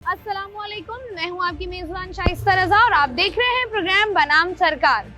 अस्सलामुअलैकुम, मैं हूं आपकी मेजबान शाइस्ता रजा और आप देख रहे हैं प्रोग्राम बनाम सरकार।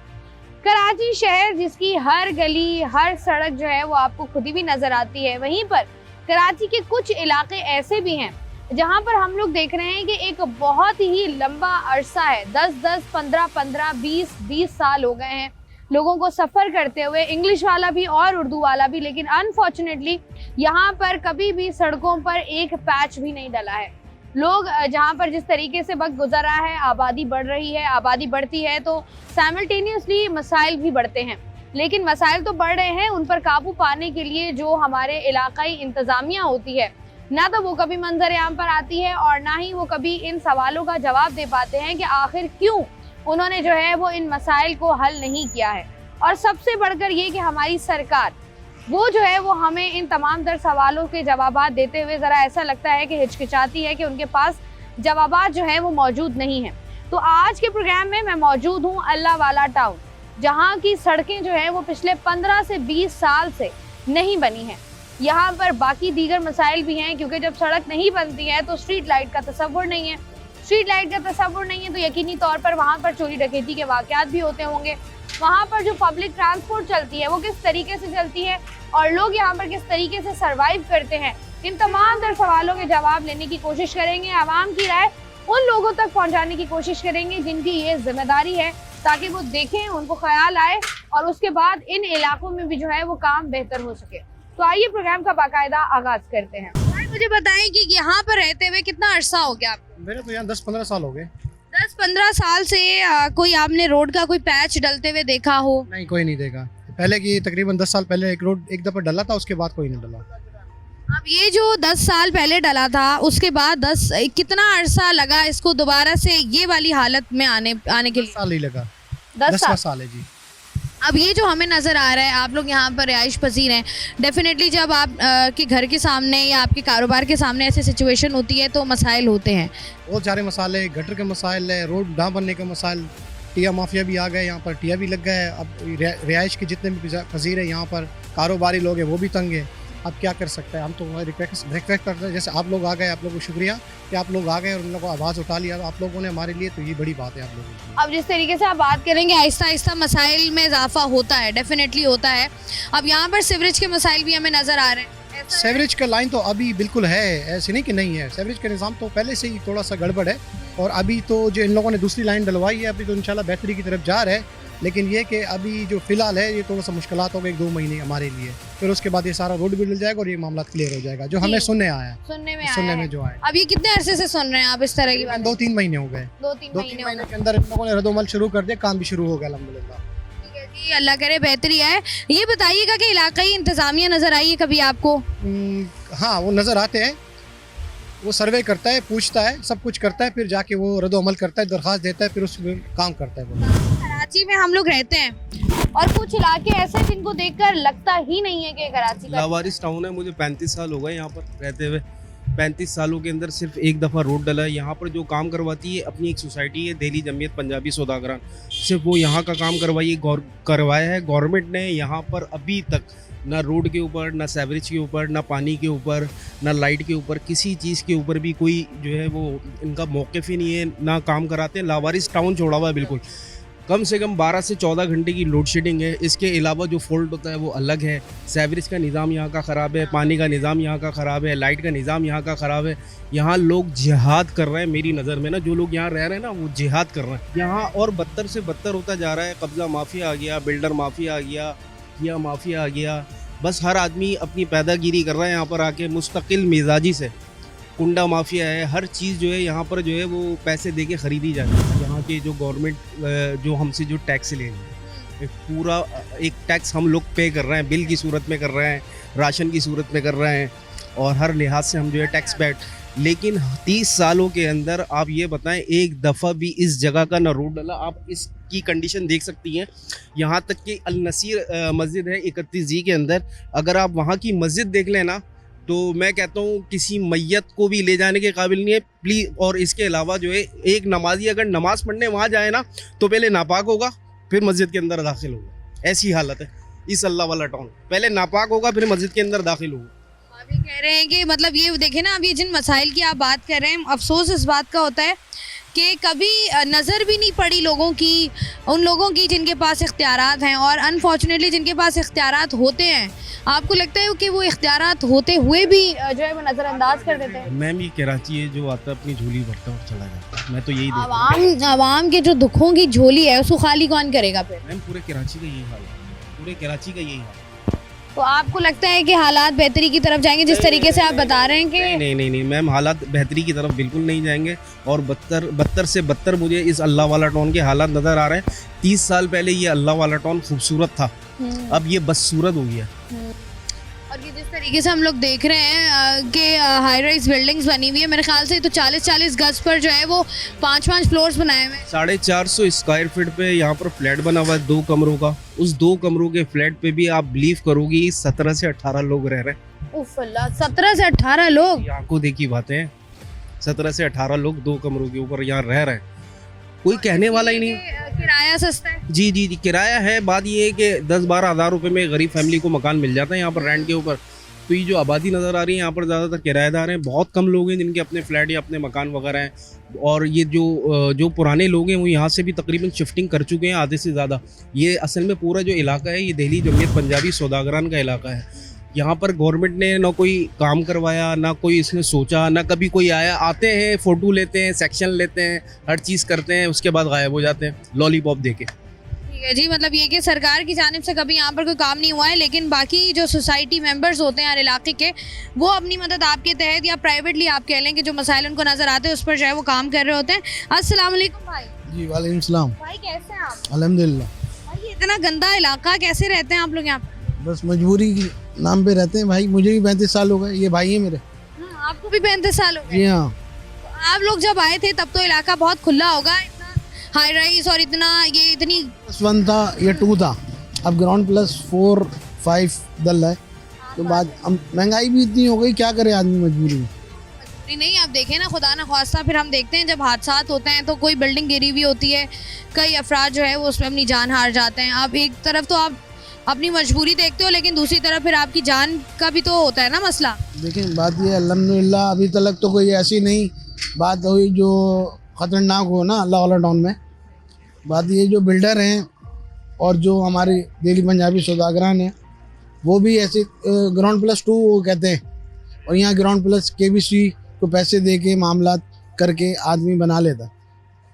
कराची शहर जिसकी हर गली हर सड़क जो है वो आपको खुद ही भी नजर आती है, वहीं पर कराची के कुछ इलाके ऐसे भी हैं जहां पर हम लोग देख रहे हैं कि एक बहुत ही लंबा अरसा है, 10-10, 15-15, 20-20 साल हो गए हैं लोगों को सफ़र करते हुए, इंग्लिश वाला भी और उर्दू वाला भी। लेकिन अनफॉर्चुनेटली यहाँ पर कभी भी सड़कों पर एक पैच भी नहीं डला है। लोग जहाँ पर जिस तरीके से वक्त गुजर रहा है, आबादी बढ़ रही है, आबादी बढ़ती है तो साइमल्टेनियसली मसाइल भी बढ़ते हैं। लेकिन मसाइल तो बढ़ रहे हैं, उन पर काबू पाने के लिए जो हमारे इलाकाई इंतज़ामिया होती है, ना तो वो कभी मंजर आम पर आती है और ना ही वो कभी इन सवालों का जवाब दे पाते हैं कि आखिर क्यों उन्होंने जो है वो इन मसाइल को हल नहीं किया है। और सबसे बढ़कर ये कि हमारी सरकार वो जो है वो हमें इन तमाम दर सवालों के जवाबात देते हुए ज़रा ऐसा लगता है कि हिचकिचाती है कि उनके पास जवाबात जो है वो मौजूद नहीं है। तो आज के प्रोग्राम में मैं मौजूद हूँ अल्लाह वाला टाउन, जहाँ की सड़कें जो हैं वो पिछले 15 से 20 साल से नहीं बनी हैं। यहाँ पर बाकी दीगर मसाइल भी हैं, क्योंकि जब सड़क नहीं बनती है तो स्ट्रीट लाइट का तसव्वुर नहीं है। स्ट्रीट लाइट का तसव्वुर नहीं है तो यकीनी तौर पर वहाँ पर चोरी डकैती के वाक़यात भी होते होंगे। वहाँ पर जो पब्लिक ट्रांसपोर्ट चलती है वो किस तरीके से चलती है और लोग यहाँ पर किस तरीके से सरवाइव करते हैं, इन तमाम तर सवालों के जवाब लेने की कोशिश करेंगे। आवाम की राय उन लोगों तक पहुँचाने की कोशिश करेंगे जिनकी ये जिम्मेदारी है, ताकि वो देखें, उनको ख्याल आए और उसके बाद इन इलाकों में भी जो है वो काम बेहतर हो सके। तो आइए प्रोग्राम का बाकायदा आगाज करते हैं। मुझे बताएं कि यहाँ पर रहते हुए कितना अरसा हो गया आपको? मेरे तो यहाँ 10-15 साल हो गए। 10-15 साल से कोई आपने रोड का कोई पैच डलते हुए देखा हो? नहीं, कोई नहीं देखा। पहले की तकरीबन 10 साल पहले एक रोड एक दफ़ा डला था, उसके बाद कोई नहीं डला। अब ये जो 10 साल पहले डला था उसके बाद कितना अरसा लगा इसको दोबारा से ये वाली हालत में आने के लिए? साल ही लगा। 10 साल है जी। अब ये जो हमें नज़र आ रहा है, आप लोग यहाँ पर रिहाइश पसीर हैं, डेफिनेटली जब आप के घर के सामने या आपके कारोबार के सामने ऐसी सिचुएशन होती है तो मसाइल होते हैं। बहुत सारे मसाले, गटर के मसाइल है, रोड ना बनने के मसाइल, टिया माफिया भी आ गए, यहाँ पर टिया भी लग गया है। अब रिहाइश के जितने भी पसीर है यहाँ पर, कारोबारी लोग हैं वो भी तंग है। अब क्या कर सकते हैं, हम तो रिक्वेस्ट करते हैं, जैसे आप लोग आ गए, आप लोगों को शुक्रिया कि आप लोग आ गए और उन लोगों को आवाज़ उठा लिया आप लोगों ने हमारे लिए, तो ये बड़ी बात है आप लोगों की। अब जिस तरीके से आप बात करेंगे आहिस्ता आहिस्ता मसाइल में इजाफा होता है, डेफिनेटली होता है। अब यहाँ पर सीवरेज के मसाइल भी हमें नज़र आ रहे हैं। सीवरेज का लाइन तो अभी बिल्कुल है, ऐसे नहीं कि नहीं है। सीवरेज का निज़ाम तो पहले से ही थोड़ा सा गड़बड़ है और अभी तो जो इन लोगों ने दूसरी लाइन डलवाई है अभी तो इंशाल्लाह बेहतरी की तरफ जा रहा है। लेकिन ये कि अभी जो फ़िलहाल है ये थोड़ा सा मुश्किलात हो गए 1-2 महीने हमारे लिए, फिर उसके बाद ये सारा रोड भी डल जाएगा और ये मामला क्लियर हो जाएगा, जो हमें सुनने आया, सुनने में जो आया। अब ये कितने अरसे से सुन रहे हैं आप इस तरह की बात? 2-3 महीने हो गए। 2-3 महीने के अंदर इन लोगों ने रद्दोमल शुरू कर दिया, काम भी शुरू हो गया अल्हम्दुलिल्लाह। ठीक है जी, अल्लाह करे बेहतरी है। ये बताइएगा कि इलाकाई इंतजामिया नज़र आई है कभी आपको? हाँ, वो नज़र आते हैं, वो सर्वे करता है, पूछता है, सब कुछ करता है, फिर जाके वो रद्दोमल करता है, दरख्वास्त देता है, फिर उस काम करता है वो। कराची में हम लोग रहते हैं और कुछ इलाके ऐसे हैं जिनको देखकर लगता ही नहीं है कि कराची का लावारिस टाउन है। मुझे 35 साल हो गए यहाँ पर रहते हुए। 35 सालों के अंदर सिर्फ एक दफ़ा रोड डला है। यहाँ पर जो काम करवाती है अपनी एक सोसाइटी है, दिल्ली जमीयत पंजाबी सौदागरान, सिर्फ वो यहाँ का काम करवाया है गवर्नमेंट ने। यहाँ पर अभी तक ना रोड के ऊपर, ना सीवरेज के ऊपर, ना पानी के ऊपर, ना लाइट के ऊपर, किसी चीज़ के ऊपर भी कोई जो है वो इनका मौक़िफ़ ही नहीं है, ना काम कराते हैं। लावारिस टाउन छोड़ा हुआ है बिल्कुल। कम से कम 12 से 14 घंटे की लोड शेडिंग है। इसके अलावा जो फॉल्ट होता है वो अलग है। सीवरेज का निज़ाम यहाँ का ख़राब है, पानी का निज़ाम यहाँ का ख़राब है, लाइट का निज़ाम यहाँ का ख़राब है। यहाँ लोग जिहाद कर रहे हैं, मेरी नज़र में ना, जो लोग यहाँ रह रहे हैं ना वो जिहाद कर रहे हैं यहाँ। और बदतर से बदतर होता जा रहा है। कब्ज़ा माफिया आ गया, बिल्डर माफिया आ गया, किया माफिया आ गया। बस हर आदमी अपनी पैदागिरी कर रहा है यहाँ पर आके मुस्तकिल मिजाजी से। कुंडा माफिया है, हर चीज़ जो है यहाँ पर जो है वो पैसे दे के ख़रीदी जाती है। यहाँ के जो गवर्नमेंट जो हमसे जो टैक्स ले रही है, पूरा एक टैक्स हम लोग पे कर रहे हैं, बिल की सूरत में कर रहे हैं, राशन की सूरत में कर रहे हैं और हर लिहाज से हम जो है टैक्स पेड। लेकिन 30 सालों के अंदर आप ये बताएं एक दफ़ा भी इस जगह का ना रोड डला। आप इसकी कंडीशन देख सकती हैं। यहाँ तक कि अल नसीर मस्जिद है 31 जी के अंदर, अगर आप वहाँ की मस्जिद देख लें ना तो मैं कहता हूँ किसी मैयत को भी ले जाने के काबिल नहीं है प्लीज़। और इसके अलावा जो है एक नमाजी अगर नमाज़ पढ़ने वहाँ जाए ना तो पहले नापाक होगा फिर मस्जिद के अंदर दाखिल होगा। ऐसी हालत है इस अल्लाह वाला टाउन, पहले नापाक होगा फिर मस्जिद के अंदर दाखिल होगा। आप ये कह रहे हैं कि मतलब ये देखें ना, अब ये जिन मसाइल की आप बात कर रहे हैं, अफसोस इस बात का होता है कि कभी नज़र भी नहीं पड़ी लोगों की, उन लोगों की जिनके पास इख्तियारात हैं, और अनफॉर्चुनेटली जिनके पास इख्तियारात होते हैं, आपको लगता है कि वो इख्तियारात होते हुए भी जो है वो नज़रअंदाज कर देते हैं। मैम ये कराची है, जो आता है अपनी झोली भरता है और चला जाता है। मैं तो यही देखता हूँ। आवाम के जो दुखों की झोली है उसको खाली कौन करेगा फिर? मैम पूरे कराची का यही हाल है, पूरे कराची का यही हाल है। तो आपको लगता है कि हालात बेहतरी की तरफ जाएंगे जिस तरीके से आप बता रहे हैं कि? नहीं मैम, हालात बेहतरी की तरफ बिल्कुल नहीं जाएंगे, और बदतर से बदतर मुझे इस अल्लाह वाला टाउन के हालात नज़र आ रहे हैं। 30 साल पहले ये अल्लाह वाला टाउन खूबसूरत था, अब ये बदसूरत हो गया। और ये जिस तरीके से हम लोग देख रहे हैं कि हाई राइज बिल्डिंग्स बनी हुई है, मेरे ख्याल से तो 40-40 गज पर जो है वो 5-5 फ्लोर्स बनाए हुए हैं। 450 स्क्वायर फीट पे यहाँ पर फ्लैट बना हुआ है 2 कमरों का। उस 2 कमरों के फ्लैट पे भी आप बिलीव करोगी 17 से 18 लोग रह रहे हैं। उफ अल्लाह, 17 से 18 लोग? ये आंखों देखी बातें हैं। 17 से 18 लोग 2 कमरों के ऊपर यहाँ रह रहे हैं, कोई कहने वाला ही नहीं। किराया सस्ता है? जी, किराया है। बात ये है कि 10-12 हज़ार रुपये में गरीब फैमिली को मकान मिल जाता है यहाँ पर रेंट के ऊपर। तो ये जो आबादी नज़र आ रही है यहाँ पर, ज़्यादातर किराएदार हैं, बहुत कम लोग हैं जिनके अपने फ्लैट या अपने मकान वगैरह हैं। और ये जो पुराने लोग हैं वो यहाँ से भी तकरीबन शिफ्टिंग कर चुके हैं, आधे से ज़्यादा। ये असल में पूरा जो इलाका है ये दिल्ली जमीयत पंजाबी सौदागरान का इलाका है। यहाँ पर गवर्नमेंट ने ना कोई काम करवाया, ना कोई इसने सोचा, ना कभी कोई आया। आते हैं, फ़ोटो लेते हैं, सेक्शन लेते हैं, हर चीज़ करते हैं, उसके बाद गायब हो जाते हैं लॉलीपॉप देके। ठीक है जी, मतलब ये कि सरकार की जानिब से कभी यहाँ पर कोई काम नहीं हुआ है, लेकिन बाकी जो सोसाइटी मेंबर्स होते हैं हर इलाके के, वो अपनी मदद आपके तहत या प्राइवेटली आप कह लें कि जो मसाइल उनको नज़र आते हैं उस पर जो है वो काम कर रहे होते हैं। अस्सलाम वालेकुम भाई। जी वालेकुम सलाम। भाई कैसे हैं आप? अल्हम्दुलिल्लाह। भाई ये इतना गंदा इलाका, कैसे रहते हैं आप लोग यहाँ पर? बस मजबूरी की नाम पे रहते हैं भाई। मुझे भी 35 साल हो गए, ये भाई है मेरे। आपको भी 35 साल हो गए? जी हाँ। तो आप लोग जब आए थे तब तो इलाका बहुत खुला होगा, इतना हाई राइज और इतना ये इतनी +1 था, ये 2 था, अब ग्राउंड +4-5 डल है। तो बाद महंगाई भी इतनी हो गई, क्या करे आदमी मजबूरी में। नहीं, आप देखें ना, खुदा ना ख्वास्ता फिर हम देखते हैं जब हादसात होते हैं तो कोई बिल्डिंग गिरी हुई होती है, कई अफराद जो है वो उसमें अपनी जान हार जाते हैं। आप एक तरफ तो आप अपनी मजबूरी देखते हो, लेकिन दूसरी तरफ फिर आपकी जान का भी तो होता है ना मसला। लेकिन बात ये अल्हम्दुलिल्लाह अभी तक तो कोई ऐसी नहीं बात हुई जो ख़तरनाक हो ना अल्लाह वाला टाउन में। बात ये जो बिल्डर हैं और जो हमारे दिल्ली पंजाबी सौदागरान हैं वो भी ऐसे ग्राउंड +2 वो कहते हैं, और यहाँ ग्राउंड प्लस KBC को पैसे दे के मामला करके आदमी बना लेता है।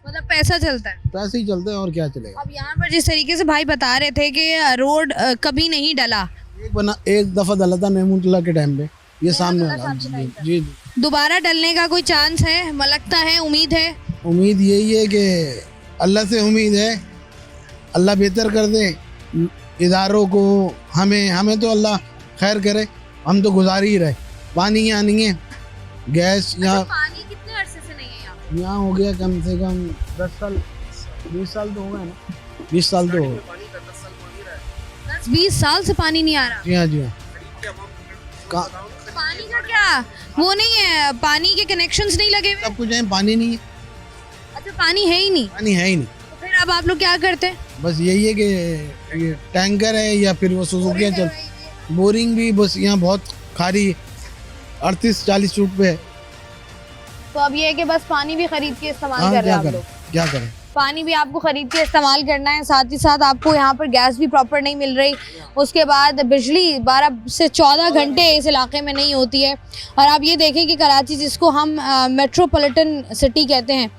मतलब पैसा चलता है? पैसे ही चलते हैं और क्या चलेगा। अब यहाँ पर जिस तरीके से भाई बता रहे थे कि रोड कभी नहीं डला, एक दफ़ा डला था नेमूतला के टाइम पे, ये सामने वाला। जी। दोबारा डलने का कोई चांस है? लगता है, उम्मीद है? उम्मीद यही है कि अल्लाह से उम्मीद है, अल्लाह बेहतर कर दे इदारों को। हमें तो अल्लाह खैर करे, हम तो गुजार ही रहे। पानी यहाँ नहीं है, गैस यहाँ। पानी कितने अरसे से नहीं है यहाँ हो गया कम से कम 10 साल 20 साल तो हो गए ना। 20 साल तो हो गए। 10-20 साल से पानी नहीं आ रहा? जी हाँ, जी हाँ। पानी का क्या वो नहीं है, पानी के कनेक्शंस नहीं लगे हुए? सब कुछ है, पानी नहीं है। अच्छा, पानी है ही नहीं? पानी है ही नहीं। तो फिर अब आप लोग क्या करते हैं? बस यही है कि ये टैंकर है या फिर वो सुजुकियाँ चल। बोरिंग भी बस यहाँ बहुत खारी 38-40 फुट पे है। तो अब ये है कि बस पानी भी खरीद के इस्तेमाल कर रहे हैं आप लोग? क्या करें, पानी भी आपको खरीद के इस्तेमाल करना है, साथ ही साथ आपको यहाँ पर गैस भी प्रॉपर नहीं मिल रही, उसके बाद बिजली 12 से 14 घंटे इस इलाके में नहीं होती है। और आप ये देखें कि कराची, जिसको हम मेट्रोपॉलिटन सिटी कहते हैं,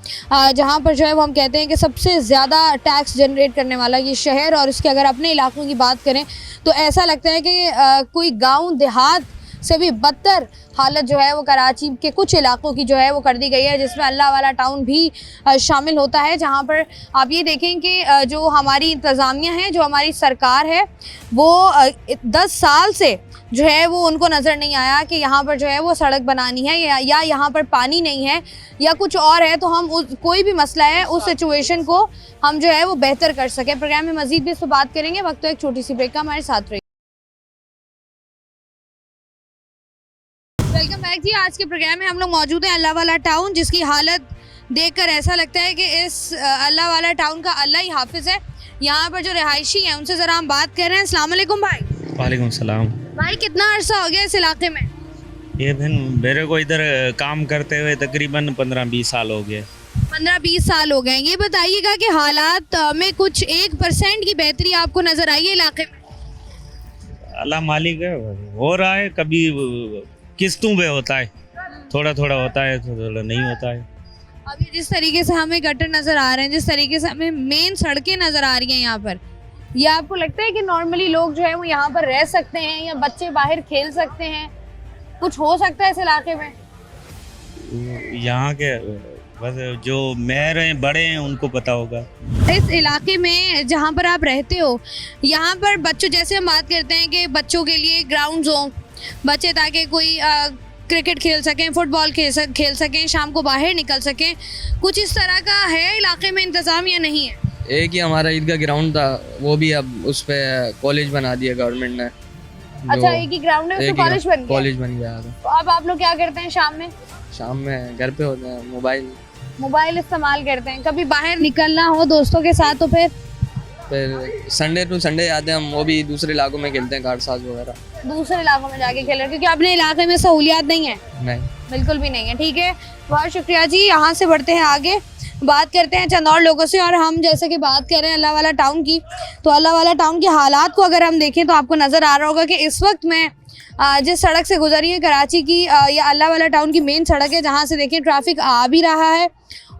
जहाँ पर जो है वो हम कहते हैं कि सबसे ज़्यादा टैक्स जनरेट करने वाला ये शहर, और इसके अगर अपने इलाकों की बात करें तो ऐसा लगता है कि कोई गाँव देहात से भी बदतर हालत जो है वो कराची के कुछ इलाकों की जो है वो कर दी गई है, जिसमें अल्लाह वाला टाउन भी शामिल होता है। जहां पर आप ये देखें कि जो हमारी इंतज़ामिया है, जो हमारी सरकार है, वो 10 साल से जो है वो उनको नज़र नहीं आया कि यहाँ पर जो है वो सड़क बनानी है या यहाँ पर पानी नहीं है या कुछ और है, तो हम कोई भी मसला है उस सिचुएशन को हम जो है वो बेहतर कर सकें। प्रोग्राम में मज़ीद भी इस पर बात करेंगे, वक्त तो एक छोटी सी ब्रेक का, हमारे साथ रहिए। वेलकम बैक जी। आज के प्रोग्राम में हम लोग मौजूद हैं अल्लाह वाला टाउन, जिसकी हालत देखकर ऐसा लगता है कि इस अल्लाह वाला टाउन का अल्लाह ही हाफिज़ है। यहाँ पर जो रिहायशी हैं उनसे ज़रा हम बात कर रहे हैं। अस्सलाम वालेकुम भाई। वालेकुम सलाम। भाई कितना अरसा हो गया इस इलाके में? ये फिर मेरे को इधर काम करते हुए तकरीबन 15-20 साल हो गए। 15-20 साल हो गए। ये बताइएगा कि हालात में कुछ 1% की बेहतरी आपको नजर आई है इलाके में? अल्लाह मालिक है, हो रहा है, कभी किस्तों पे होता है, थोड़ा थोड़ा होता है, थोड़ा थोड़ा नहीं होता है। अभी जिस तरीके से हमें गटर नजर आ रहे हैं, जिस तरीके से हमें मेन सड़कें नजर आ रही हैं यहाँ पर, ये आपको लगता है कि नॉर्मली लोग जो है वो यहाँ पर रह सकते हैं या बच्चे बाहर खेल सकते हैं? कुछ हो सकता है इस इलाके में? यहाँ के बस जो मेयर हैं, बड़े हैं, उनको पता होगा। इस इलाके में जहाँ पर आप रहते हो, यहाँ पर बच्चों, जैसे हम बात करते हैं कि बच्चों के लिए ग्राउंड्स हो, बच्चे ताकि कोई क्रिकेट खेल सकें, फुटबॉल खेल सकें, शाम को बाहर निकल सकें, कुछ इस तरह का है इलाके में इंतज़ाम या नहीं है? एक ही हमारा ईदगाह ग्राउंड था, वो भी अब उस पे कॉलेज बना दिया गवर्नमेंट ने। अच्छा, एक ही ग्राउंड है, उसको कॉलेज बन गया? कॉलेज बन गया। तो अब आप लोग क्या करते हैं शाम में? शाम में घर पे होते हैं, मोबाइल इस्तेमाल करते हैं। कभी बाहर निकलना हो दोस्तों के साथ तो फिर संडे टू संडे आते हैं हम, वो भी दूसरे इलाकों में खेलते हैं, कारसाज वगैरह। दूसरे इलाकों में जाके खेल रहे हैं क्योंकि अपने इलाके में सहूलियात नहीं है? नहीं, बिल्कुल भी नहीं है। ठीक है, बहुत शुक्रिया जी। यहाँ से बढ़ते हैं आगे, बात करते हैं चंद और लोगों से। और हम जैसे कि बात कर रहे हैं अल्लाह वाला टाउन की, तो अल्लाह वाला टाउन के हालात को अगर हम देखें तो आपको नज़र आ रहा होगा कि इस वक्त मैं जिस सड़क से गुजरी है कराची की, या अल्लाह वाला टाउन की मेन सड़क है, जहाँ से देखें ट्रैफिक आ भी रहा है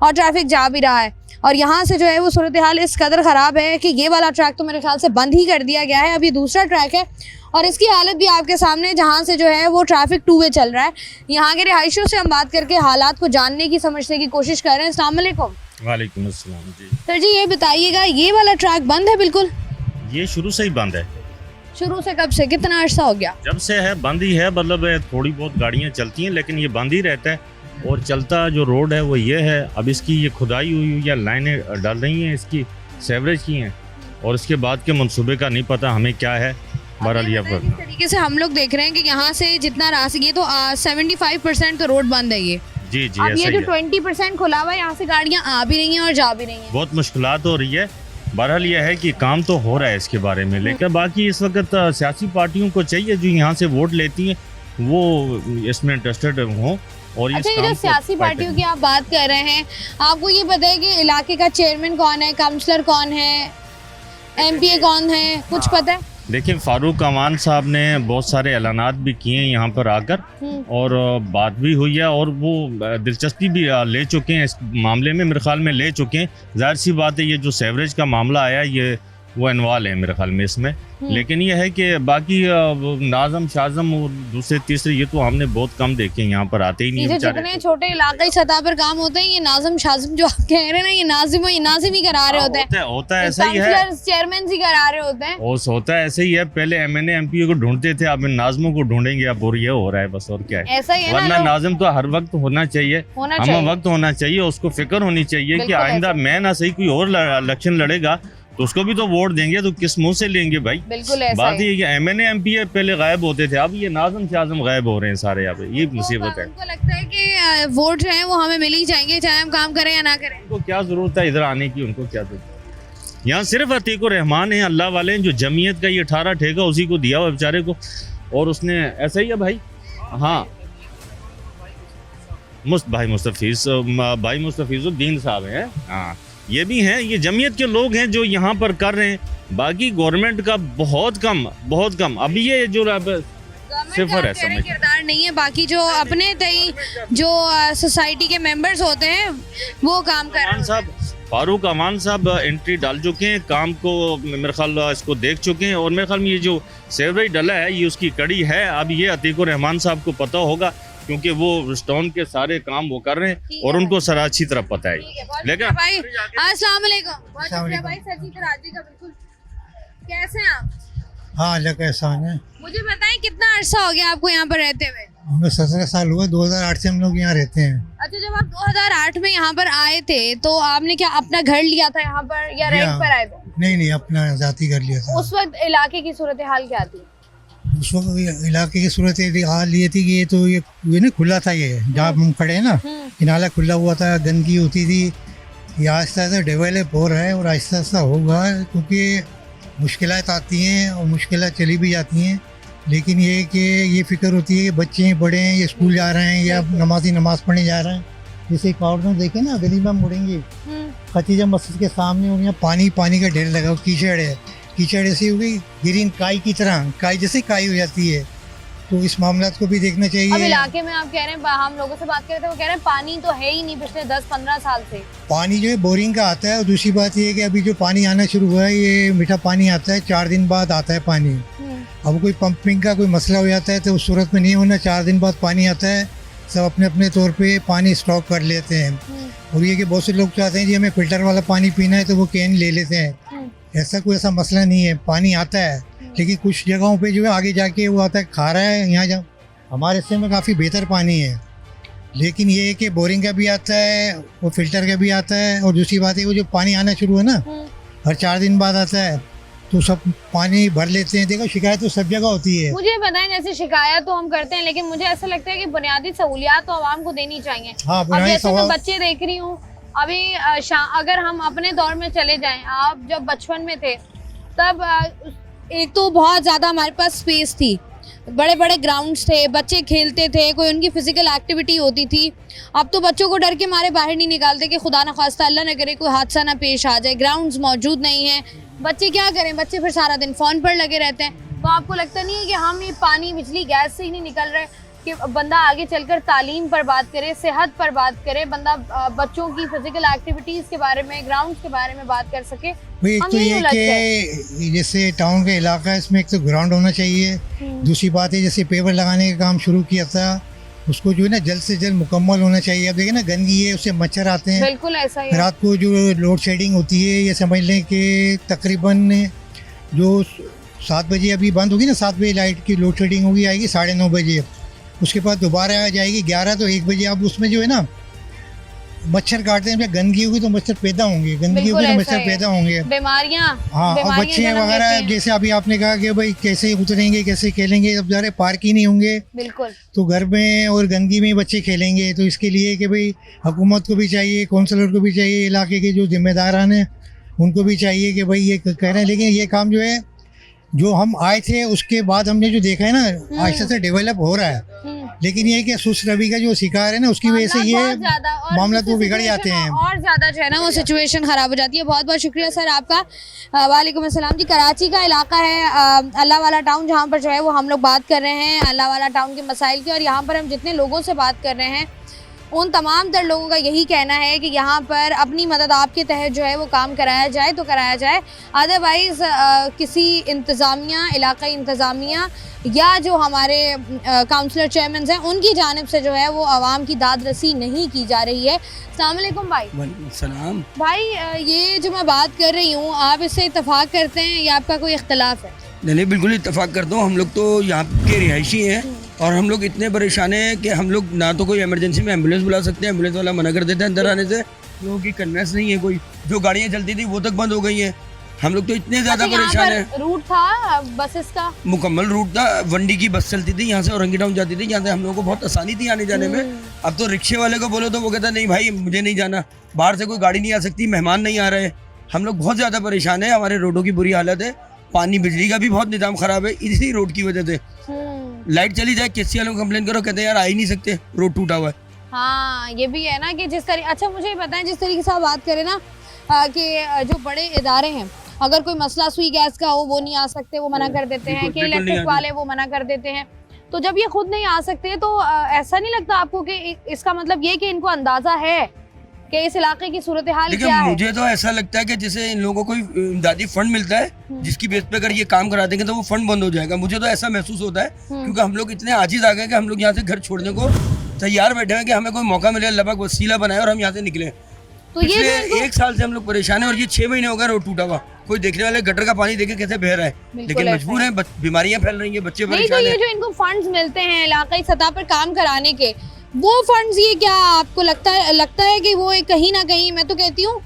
और ट्रैफिक जा भी रहा है। और यहाँ से जो है वो सूरत हाल इस कदर ख़राब है कि ये वाला ट्रैक तो मेरे ख्याल से बंद ही कर दिया गया है। अभी दूसरा ट्रैक है और इसकी हालत भी आपके सामने, जहाँ से जो है वो ट्रैफिक 2 वे चल रहा है। यहाँ के रिहायशियों से हम बात करके हालात को जानने की, समझने की कोशिश कर रहे हैं। अस्सलाम वालेकुम। वालेकुम अस्सलाम जी। सर जी, ये बताइएगा, ये वाला ट्रैक बंद है बिल्कुल? ये शुरू से ही बंद है। शुरू से? कब से, कितना अर्सा हो गया? जब से है बंद ही है, मतलब थोड़ी बहुत गाड़ियाँ चलती हैं लेकिन ये बंद ही रहता है। और चलता जो रोड है वो ये है। अब इसकी ये खुदाई हुई या लाइनें डल रही हैं, इसकी सेवरेज की हैं, और इसके बाद के मंसूबे का नहीं पता हमें क्या है। बहरहाल ये जिस तरीके से हम लोग देख रहे हैं कि यहाँ से जितना रास्ता, ये तो 75% तो रोड बंद है ये। जी जी, अब ऐसा ये ही जो है। 20% खुला हुआ है, यहाँ से गाड़ियाँ आ भी रही हैं और जा भी रही हैं। बहुत मुश्किलात हो रही है। बहरहाल ये है कि काम तो हो रहा है इसके बारे में, लेकिन बाकी इस वक्त सियासी पार्टियों को चाहिए जो यहाँ से वोट लेती हैं वो इसमें इंटरेस्टेड हों। और अच्छा, ये जो सियासी पार्टियों की आप बात कर रहे हैं, आपको ये पता है कि इलाके का चेयरमैन कौन है, काउंसलर कौन है, एमपीए कौन है, कुछ पता है? देखिए, फारूक अमान साहब ने बहुत सारे ऐलानात भी किए हैं यहाँ पर आकर, और बात भी हुई है, और वो दिलचस्पी भी ले चुके हैं इस मामले में, मेरे ख्याल में ले चुके हैं। जाहिर सी बात है, ये जो सेवरेज का मामला आया ये वो इन्वॉल्व है मेरे ख्याल में इसमें। लेकिन ये है कि बाकी नाज़म शाज़म और दूसरे तीसरे ये तो हमने बहुत कम देखे, यहाँ पर आते ही नहीं ये बेचारे। जितने छोटे इलाकाई सतह पर काम होते हैं, ये नाज़म शाज़म जो आप कह रहे हैं ना, ये नाजिम ही करा रहे होते हैं। होता है ऐसा ही है, चेयरमैन ही करा रहे होते हैं। और होता है ऐसे ही है। पहले MNA MP को ढूंढते थे, अब इन नाज़मों को ढूंढेंगे, अब और ये हो रहा है बस, और क्या है। ऐसा ही है वरना ना, नाज़िम तो हर वक्त होना चाहिए, हम वक्त होना चाहिए, उसको फिक्र होनी चाहिए कि आइंदा मैं ना सही कोई और इलेक्शन लड़ेगा तो उसको भी तो वोट देंगे, तो किस मुंह से लेंगे भाई। बिल्कुल ऐसा बात ये कि MNA MP पहले गायब होते थे, अब ये नाज़म शाज़म गायब हो रहे हैं सारे यहाँ पे, ये मुसीबत है। उनको लगता है कि वोट जो है वो हमें मिल ही जाएंगे, चाहे हम काम करें या ना करें। उनको क्या जरूरत है इधर आने की, उनको क्या जरूरत है। यहाँ सिर्फ अतीकुर रहमान है, अल्लाह वाले हैं, जो जमीयत का ये 18 ठेका उसी को दिया हुआ बेचारे को, और उसने ऐसा ही है भाई। हाँ, भाई मुस्तफीजुद्दीन साहब हैं, हाँ ये भी हैं, ये जमीयत के लोग हैं जो यहाँ पर कर रहे हैं। बाकी गवर्नमेंट का बहुत कम अभी ये जो सिफर है, समझ किरदार नहीं है। बाकी जो अपने तई जो सोसाइटी के मेंबर्स होते हैं वो काम कर रहे हैं। फारूक अमान साहब एंट्री डाल चुके हैं, काम को मेरे ख्याल इसको देख चुके हैं, और मेरे ख्याल में ये जो सेवरेज डला है ये उसकी कड़ी है। अब ये अतीकुर रहमान साहब को पता होगा, क्योंकि वो स्टोन के सारे काम वो कर रहे हैं और उनको सारा अच्छी तरह पता है। लेकिन भाई अस्सलाम वालेकुम। बहुत शुक्रिया भाई, सर जी कराची का बिल्कुल। कैसे हैं आप? हाँ, अल्लाह का एहसान है। मुझे बताएं, कितना अरसा हो गया आपको यहाँ पर रहते हुए? हमें 17 साल हुए, 2008 से हम लोग यहाँ रहते हैं। अच्छा, जब आप 2008 में यहाँ पर आए थे तो आपने क्या अपना घर लिया था यहाँ पर या रेंट पर आए थे? नहीं, अपना जाती घर लिया था। उस वक्त इलाके की सूरत हाल क्या थी? उस वक्त इलाके की सूरत हाल ये थी कि ये ना खुला था, ये जहाँ हम खड़े हैं ना, ये नाला खुला हुआ था, गंदगी होती थी। ये आहिस्ता आहिस्ता डेवलप हो रहा है और आहिस्ता आहिस्ता होगा, क्योंकि मुश्किलात आती हैं और मुश्किलात चली भी जाती हैं, लेकिन ये कि ये फिक्र होती है कि बच्चे बड़े हैं, ये स्कूल जा रहे हैं या नमाज पढ़ने जा रहे हैं। जैसे कॉर्नर देखे ना, गली में हम मुड़ेंगे खतीजा मस्जिद के सामने, और यहाँ पानी का ढेर लगा, कीचड़ है, कीचड़ ऐसी हो गई ग्रीन काई की तरह, काई जैसे काई हो जाती है। तो इस मामला को भी देखना अब चाहिए। इलाके में आप कह रहे हैं, हम लोगों से बात कर रहे थे, वो कह रहे हैं पानी तो है ही नहीं पिछले 10-15 साल से। पानी जो है बोरिंग का आता है, और दूसरी बात ये है कि अभी जो पानी आना शुरू हुआ है, ये मीठा पानी आता है, 4 दिन बाद आता है पानी। अब कोई पंपिंग का कोई मसला हो जाता है तो उस सूरत में नहीं होना, 4 दिन बाद पानी आता है, सब अपने अपने तौर पे पानी स्टॉक कर लेते हैं। और ये कि बहुत से लोग चाहते हैं जी हमें फिल्टर वाला पानी पीना है तो वो कैन ले लेते हैं। ऐसा मसला नहीं है, पानी आता है, लेकिन कुछ जगहों पे जो है आगे जाके वो आता है खारा है। यहाँ जब हमारे हिस्से में काफ़ी बेहतर पानी है, लेकिन ये है कि बोरिंग का भी आता है और फिल्टर का भी आता है। और दूसरी बात है वो जो पानी आना शुरू है ना, हर 4 दिन बाद आता है, तो सब पानी भर लेते हैं। देखो शिकायत तो सब जगह होती है। मुझे बताएं, जैसे शिकायत तो हम करते हैं, लेकिन मुझे ऐसा लगता है कि बुनियादी सहूलियात तो आवाम को देनी चाहिए। हाँ, अब जैसे मैं बच्चे देख रही हूँ अभी, अगर हम अपने दौर में चले जाएं, आप जब बचपन में थे तब एक तो बहुत ज़्यादा हमारे पास स्पेस थी, बड़े बड़े ग्राउंड्स थे, बच्चे खेलते थे, कोई उनकी फिजिकल एक्टिविटी होती थी। अब तो बच्चों को डर के मारे बाहर नहीं निकालते कि खुदा न खास्ता अल्लाह न करे कोई हादसा ना पेश आ जाए, ग्राउंड्स मौजूद नहीं है। बच्चे क्या करें, बच्चे फिर सारा दिन फ़ोन पर लगे रहते हैं। तो आपको लगता नहीं है कि हम ये पानी बिजली गैस से ही नहीं निकल रहे, कि बंदा आगे चलकर तालीम पर बात करे, सेहत पर बात करे, बंदा बच्चों की फिजिकल एक्टिविटीज़ के बारे में, ग्राउंड्स के बारे में बात कर सके। भाई एक तो ये कि जैसे टाउन का इलाका है, इसमें एक तो ग्राउंड होना चाहिए। दूसरी बात है जैसे पेवर लगाने का काम शुरू किया था, उसको जो है ना जल्द से जल्द मुकम्मल होना चाहिए। अब देखिए ना, गंदगी है, उससे मच्छर आते हैं। बिल्कुल ऐसा ही है। रात को जो लोड शेडिंग होती है, ये समझ लें कि तकरीबन जो 7 बजे अभी बंद होगी ना, 7 बजे लाइट की लोड शेडिंग होगी, आएगी 9:30 बजे, उसके बाद दोबारा आ जाएगी 11, तो 1 बजे। अब उसमें जो है ना मच्छर काटते हैं, गंदगी होगी तो मच्छर पैदा होंगे, गंदगी होगी तो मच्छर पैदा होंगे, बीमारियां। हाँ, और बच्चे वगैरह जैसे अभी आपने कहा कि भाई कैसे उतरेंगे, कैसे खेलेंगे, अब जा रहे पार्क ही नहीं होंगे, बिल्कुल, तो घर में और गंदगी में बच्चे खेलेंगे। तो इसके लिए कि भाई हुकूमत को भी चाहिए, काउंसलर को भी चाहिए, इलाके के जो जिम्मेदारान हैं उनको भी चाहिए कि भाई ये कह रहे हैं। लेकिन ये काम जो है, जो हम आए थे उसके बाद हमने जो देखा है ना, आहिस्ता से डेवलप हो रहा है। लेकिन ये कि सुस्त रवि का जो शिकार है ना, उसकी वजह से ये मामला तो बिगड़ जाते हैं, और ज्यादा जो है ना वो सिचुएशन खराब हो जाती है। बहुत बहुत शुक्रिया सर आपका। वालेकुम अस्सलाम जी। कराची का इलाका है अल्लाह वाला टाउन, जहाँ पर जो है वो हम लोग बात कर रहे हैं अल्लाह वाला टाउन के मसाइल की। और यहाँ पर हम जितने लोगों से बात कर रहे हैं उन तमाम तर लोगों का यही कहना है कि यहाँ पर अपनी मदद आपके तहत जो है वो काम कराया जाए तो कराया जाए, अदरवाइज़ किसी इंतज़ामिया, इलाक़ाई इंतज़ामिया या जो हमारे काउंसलर चेयरमैन हैं उनकी जानिब से जो है वो आवाम की दाद रसी नहीं की जा रही है। अस्सलाम वालेकुम भाई। सलाम भाई, ये जो मैं बात कर रही हूँ, आप इससे इत्तेफाक करते हैं या आपका कोई इख्तलाफ है? नहीं, बिल्कुल इत्तेफाक करता हूँ। हम लोग तो यहाँ के रिहायशी हैं और हम लोग इतने परेशान हैं कि हम लोग ना तो कोई इमरजेंसी में एम्बुलेंस बुला सकते हैं, एम्बुलेंस वाला मना कर देता है अंदर आने से, क्योंकि कन्वेंस नहीं है कोई। जो गाड़ियाँ चलती थी वो तक बंद हो गई हैं। हम लोग तो इतने ज़्यादा परेशान हैं। रूट था बसेस का, मुकम्मल रूट था, वंडी की बस चलती थी, यहाँ से औरंगी टाउन जाती थी, जहाँ से हम लोगों को बहुत आसानी थी आने जाने में। अब तो रिक्शे वाले को बोलो तो वो कहता नहीं भाई मुझे नहीं जाना, बाहर से कोई गाड़ी नहीं आ सकती, मेहमान नहीं आ रहे। हम लोग बहुत ज़्यादा परेशान है, हमारे रोडों की बुरी हालत है, पानी बिजली का भी बहुत निज़ाम ख़राब है इसी रोड की वजह से। लाइट चली जाए, किसी वालों को कंप्लेन करो, कहते हैं यार आ ही नहीं सकते, रोड टूटा हुआ है। हाँ, ये भी है ना कि जिस तरह, अच्छा मुझे बताएं, जिस तरीके से आप बात करें ना कि जो बड़े इदारे हैं, अगर कोई मसला सुई गैस का हो वो नहीं आ सकते, वो मना कर देते हैं, कि इलेक्ट्रिक वाले वो मना कर देते हैं। तो जब ये खुद नहीं आ सकते तो ऐसा नहीं लगता आपको कि इसका मतलब ये कि इनको अंदाजा है कि इस इलाके की सूरत हाल क्या है? मुझे तो ऐसा लगता है कि जैसे इन लोगों को इमदादी फंड मिलता है जिसकी बेस पे अगर ये काम करा देंगे तो वो फंड बंद हो जाएगा। मुझे तो ऐसा महसूस होता है, क्योंकि हम लोग इतने आजिज आ गए कि हम लोग यहाँ से घर छोड़ने को तैयार बैठे हैं कि हमें कोई मौका मिले, अल्लाह पाक वसीला बनाए और हम यहाँ से निकले। तो पिछले 1 साल से हम लोग परेशान है और ये 6 महीने हो गए रोड टूटा हुआ। कोई देखने वाले गटर का पानी देखे कैसे बह रहा है, लेकिन मजबूर है, बीमारियां फैल रही है, बच्चे परेशान हैं। जो इनको फंड्स मिलते हैं इलाकाई सतह पर काम कराने के, वो फंड्स ये क्या आपको लगता है कि वो कहीं ना कहीं, मैं तो कहती हूँ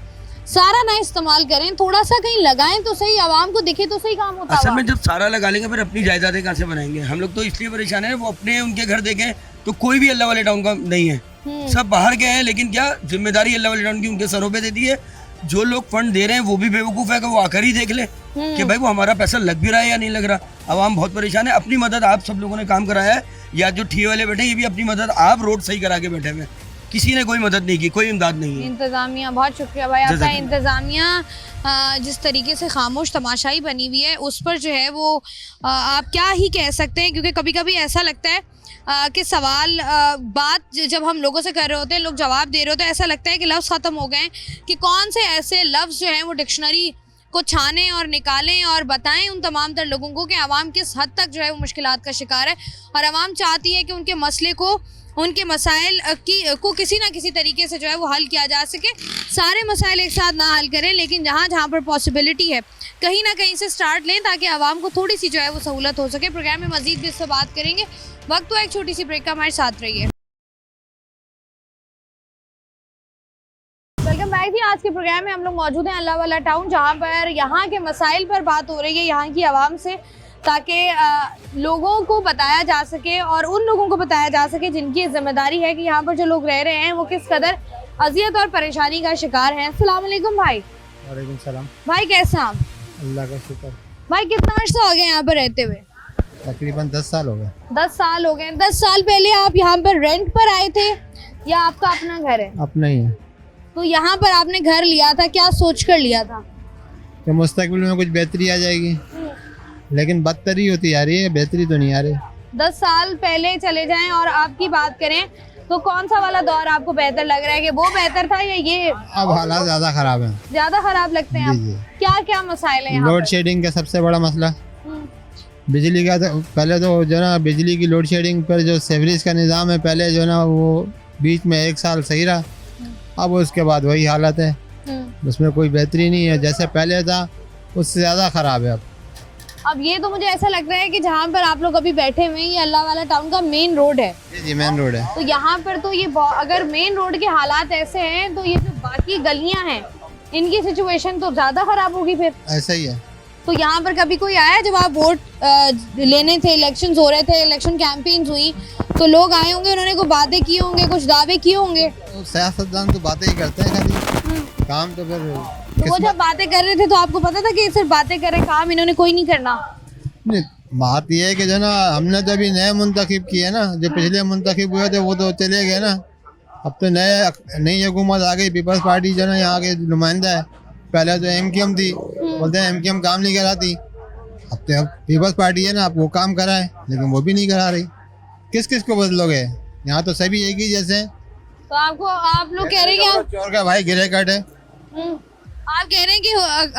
सारा ना इस्तेमाल करें, थोड़ा सा कहीं लगाएं तो सही, आवाम को दिखे तो सही काम होता है। असल में जब सारा लगा लेंगे फिर अपनी जायदादें कहाँ से बनाएंगे? हम लोग तो इसलिए परेशान है, वो अपने उनके घर देखें तो कोई भी अल्लाह वाले टाउन का नहीं है, सब बाहर गए हैं। लेकिन क्या जिम्मेदारी अल्लाह वाले टाउन की उनके सरों पे दे दी है। जो लोग फंड दे रहे हैं वो भी बेवकूफ है कि वो आकर ही देख ले कि भाई वो हमारा पैसा लग भी रहा है या नहीं लग रहा। आवाम बहुत परेशान है। अपनी मदद आप सब लोगों ने काम कराया है, या जो ठिए वाले बैठे ये भी अपनी मदद, आप रोड सही करा के बैठे हुए, किसी ने कोई मदद नहीं की, कोई इमदाद नहीं है। इंतजामिया, बहुत शुक्रिया भाई आपका। इंतजामिया जिस तरीके से खामोश तमाशाई बनी हुई है उस पर जो है वो आप क्या ही कह सकते हैं, क्योंकि कभी कभी ऐसा लगता है कि सवाल बात जब हम लोगों से कर रहे होते हैं, लोग जवाब दे रहे होते हैं, ऐसा लगता है कि लफ्ज़ ख़त्म हो गए हैं, कि कौन से ऐसे लफ्ज़ जो हैं वो डिक्शनरी को छानें और निकालें और बताएं उन तमाम तर लोगों को कि आवाम किस हद तक जो है वो मुश्किलात का शिकार है, और आवाम चाहती है कि उनके मसले को, उनके मसाइल को किसी ना किसी तरीके से जो है वो हल किया जा सके। सारे मसाइल एक साथ ना हल करें, लेकिन जहाँ जहाँ पर पॉसिबिलिटी है कहीं ना कहीं से स्टार्ट लें, ताकि आवाम को थोड़ी सी जो है वो सहूलत हो सके। प्रोग्राम में मजीद भी इससे बात करेंगे, वक्त तो एक छोटी सी ब्रेक का, हमारे साथ रहिए। वेलकम बैक थी। आज के प्रोग्राम में हम लोग मौजूद हैं अल्लाह वाला टाउन, जहाँ पर यहाँ के मसाइल पर बात हो रही है यहाँ की आवाम से, ताकि लोगों को बताया जा सके और उन लोगों को बताया जा सके जिनकी जिम्मेदारी है कि यहाँ पर जो लोग रह रहे हैं वो किस कदर अजियत और परेशानी का शिकार हैं। अस्सलाम वालेकुम भाई। वालेकुम सलाम। भाई कैसे हैं आप? अल्लाह का शुक्र। भाई कितना अर्सा हो गया यहाँ पर रहते हुए? तकरीबन 10 साल हो गए। 10 साल हो गए। 10 साल पहले आप यहाँ पर रेंट पर आए थे या आपका अपना घर है? अपना ही है। तो यहाँ पर आपने घर लिया था, क्या सोच कर लिया था? कि मुस्तकबिल में कुछ बेहतरी आ जाएगी, लेकिन बदतरी होती जा रही है, बेहतरी तो नहीं आ रही। 10 साल पहले चले जाएं और आपकी बात करें तो कौन सा वाला दौर आपको बेहतर लग रहा है, कि वो बेहतर था या ये? अब हालात ज्यादा खराब हैं। ज्यादा खराब लगते हैं जी, आप? क्या क्या मसाइल है यहाँ लोड पर? शेडिंग का सबसे बड़ा मसला, बिजली का। तो पहले तो जो ना बिजली की लोड शेडिंग पर जो सेवरेज का निज़ाम है, पहले जो ना वो बीच में 1 साल सही रहा, अब उसके बाद वही हालत है, उसमें कोई बेहतरी नहीं है। जैसे पहले था उससे ज़्यादा ख़राब है अब ये तो मुझे ऐसा लग रहा है कि जहाँ पर आप लोग अभी बैठे हुए हैं ये अल्लाह वाला टाउन का मेन रोड है। जी, मेन रोड है। तो यहाँ पर तो ये अगर मेन रोड के हालात ऐसे हैं तो ये जो बाकी गलियाँ हैं इनकी सिचुएशन तो ज़्यादा ख़राब होगी फिर। ऐसा ही है। तो यहाँ पर कभी कोई आया जब आप वोट लेने थे, इलेक्शंस हो रहे थे, इलेक्शन कैंपेन्स हुई, तो लोग आए होंगे, उन्होंने कोई बातें की होंगे, कुछ दावे किए होंगे? तो सियासतदान तो बातें ही करते हैं खाली, काम तो फिर। तो वो जब बातें कर रहे थे तो आपको पता था कि सिर्फ बातें कर रहे, काम इन्होंने कोई नहीं करना? नहीं, बात यह है कि जो ना हमने तो अभी नए मुंतखब किए ना, जो पिछले मुंतखब हुए थे वो तो चले गए ना, अब तो नई हुकूमत आ गई, पीपल्स पार्टी जो ना यहाँ के नुमाइंदा है। पहले तो MQM थी, बोलते हैं MQM काम नहीं कराती, अब तो पीपल्स पार्टी है ना, अब वो काम कराए, लेकिन वो भी नहीं करा रही। किस किस को बदलोगे? यहाँ तो सभी एक ही जैसे हैं। तो आपको, आप लोग कह रहे हैं कि चोर का भाई गिरे कट है। आप कह रहे हैं कि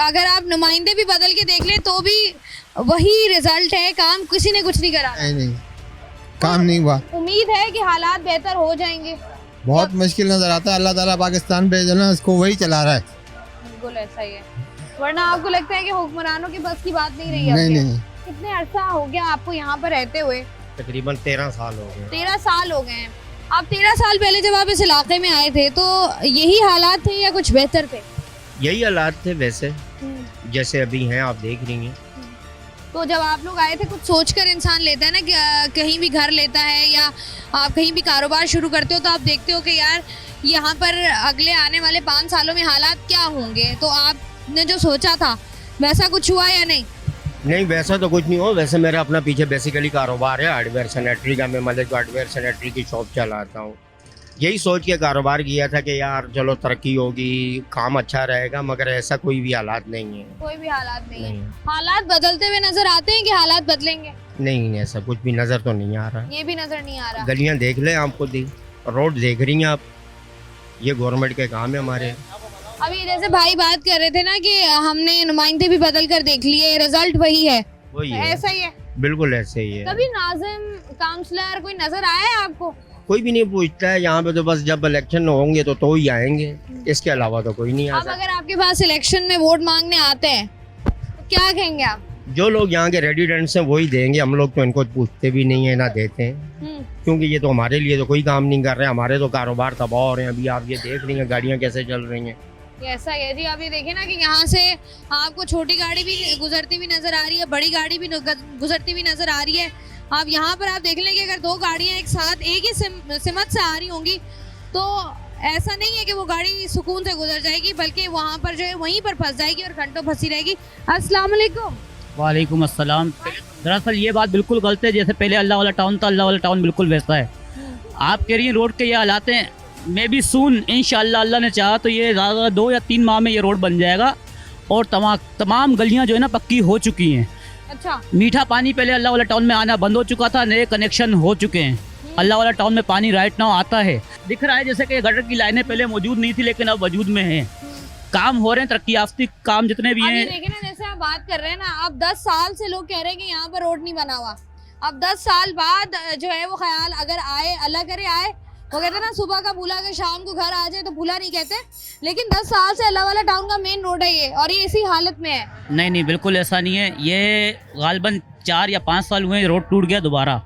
अगर आप नुमाइंदे भी बदल के देख लें तो भी वही रिजल्ट है, काम किसी ने कुछ नहीं करा। नहीं, काम नहीं हुआ। उम्मीद है कि हालात बेहतर हो जाएंगे? बहुत मुश्किल नजर आता है। अल्लाह ताला पाकिस्तान पे जो ना इसको वही चला रहा है। बिल्कुल ऐसा ही है। वरना आपको लगता है कि हुक्मरानों की बस की बात नहीं रही? नहीं। कितने अरसा हो गया आपको यहाँ पर रहते हुए? तकरीबन 13 साल हो गए। 13 साल हो गए हैं। आप 13 साल पहले जब आप इस इलाके में आए थे तो यही हालात थे या कुछ बेहतर थे? यही हालात थे वैसे जैसे अभी हैं, आप देख रही हैं। तो जब आप लोग आए थे कुछ सोचकर इंसान लेता है ना, कि कहीं भी घर लेता है या आप कहीं भी कारोबार शुरू करते हो तो आप देखते हो कि यार यहाँ पर अगले आने वाले 5 सालों में हालात क्या होंगे, तो आपने जो सोचा था वैसा कुछ हुआ या नहीं? नहीं, वैसा तो कुछ नहीं हो। वैसे मेरा अपना पीछे बेसिकली कारोबार है हार्डवेयर सैनिटरी का। मैं मलिक हार्डवेयर सैनिटरी की शॉप चलाता हूँ। यही सोच के कारोबार किया था कि यार चलो तरक्की होगी, काम अच्छा रहेगा, मगर ऐसा कोई भी हालात नहीं है। कोई भी हालात नहीं है। हालात बदलते हुए नजर आते हैं कि हालात बदलेंगे? नहीं, ऐसा कुछ भी नज़र तो नहीं आ रहा। ये भी नजर नहीं आ रहा। गलियाँ देख लें आप खुद ही, रोड देख रही हैं आप, ये गवर्नमेंट के काम है हमारे। अभी जैसे भाई बात कर रहे थे ना कि हमने नुमाइंदे भी बदल कर देख लिए, रिजल्ट वही है, वही है। ऐसा ही है? बिल्कुल ऐसे ही है। कभी नाज़िम, काउंसलर कोई नजर आया है आपको? कोई भी नहीं पूछता है यहाँ पे, तो बस जब इलेक्शन होंगे तो ही आएंगे, इसके अलावा तो कोई नहीं अब आता। अगर आपके पास इलेक्शन में वोट मांगने आते हैं तो क्या कहेंगे आप? जो लोग यहाँ के रेजिडेंट्स हैं वही देंगे, हम लोग तो इनको पूछते भी नहीं है ना देते हैं, क्योंकि ये तो हमारे लिए तो कोई काम नहीं कर रहे हैं। हमारे तो कारोबार तबाह हो रहे हैं। अभी आप ये देख रही हैं गाड़ियाँ कैसे चल रही हैं। ऐसा है जी। आप ये देखें ना कि यहाँ से आपको छोटी गाड़ी भी गुजरती हुई नजर आ रही है, बड़ी गाड़ी भी गुजरती हुई नजर आ रही है। आप यहाँ पर आप देख लें कि अगर 2 गाड़ियाँ एक साथ एक ही सिमत से आ रही होंगी तो ऐसा नहीं है कि वो गाड़ी सुकून से गुजर जाएगी, बल्कि वहाँ पर जो है वहीं पर फंस जाएगी और घंटों फंसी रहेगी। अस्सलाम वालेकुम। वालेकुम अस्सलाम। दरअसल ये बात बिल्कुल गलत है, जैसे पहले अल्लाह वाला टाउन था, अल्लाह वाला टाउन बिल्कुल वैसा है। आप कह रही हैं रोड के ये हालात हैं, मे बी सून इंशाअल्लाह अल्लाह ने चाहा तो ये ज़्यादा 2 या 3 माह में ये रोड बन जाएगा और तमाम गलियां जो है ना पक्की हो चुकी हैं। अच्छा। मीठा पानी पहले अल्लाह वाला टाउन में आना बंद हो चुका था, नए कनेक्शन हो चुके हैं। अल्लाह वाला टाउन में पानी राइट नाउ आता है, दिख रहा है जैसे कि गटर की लाइनें पहले मौजूद नहीं थी लेकिन अब वजूद में हैं। काम हो रहे हैं, तरक्की याफ्ती काम जितने भी हैं। देखिए ना, जैसे आप बात कर रहे हैं ना, अब 10 साल से लोग कह रहे हैं कि यहाँ पर रोड नहीं बना हुआ। अब 10 साल बाद जो है वो ख्याल अगर आए, अल्लाह करे आए, वो कहते हैं ना सुबह का भूला अगर शाम को घर आ जाए तो भूला नहीं कहते, लेकिन 10 साल से अल्लाह वाला टाउन का मेन रोड है ये, और ये इसी हालत में है। नहीं बिल्कुल ऐसा नहीं है, ये गालबन 4 या 5 साल हुए रोड टूट गया दोबारा,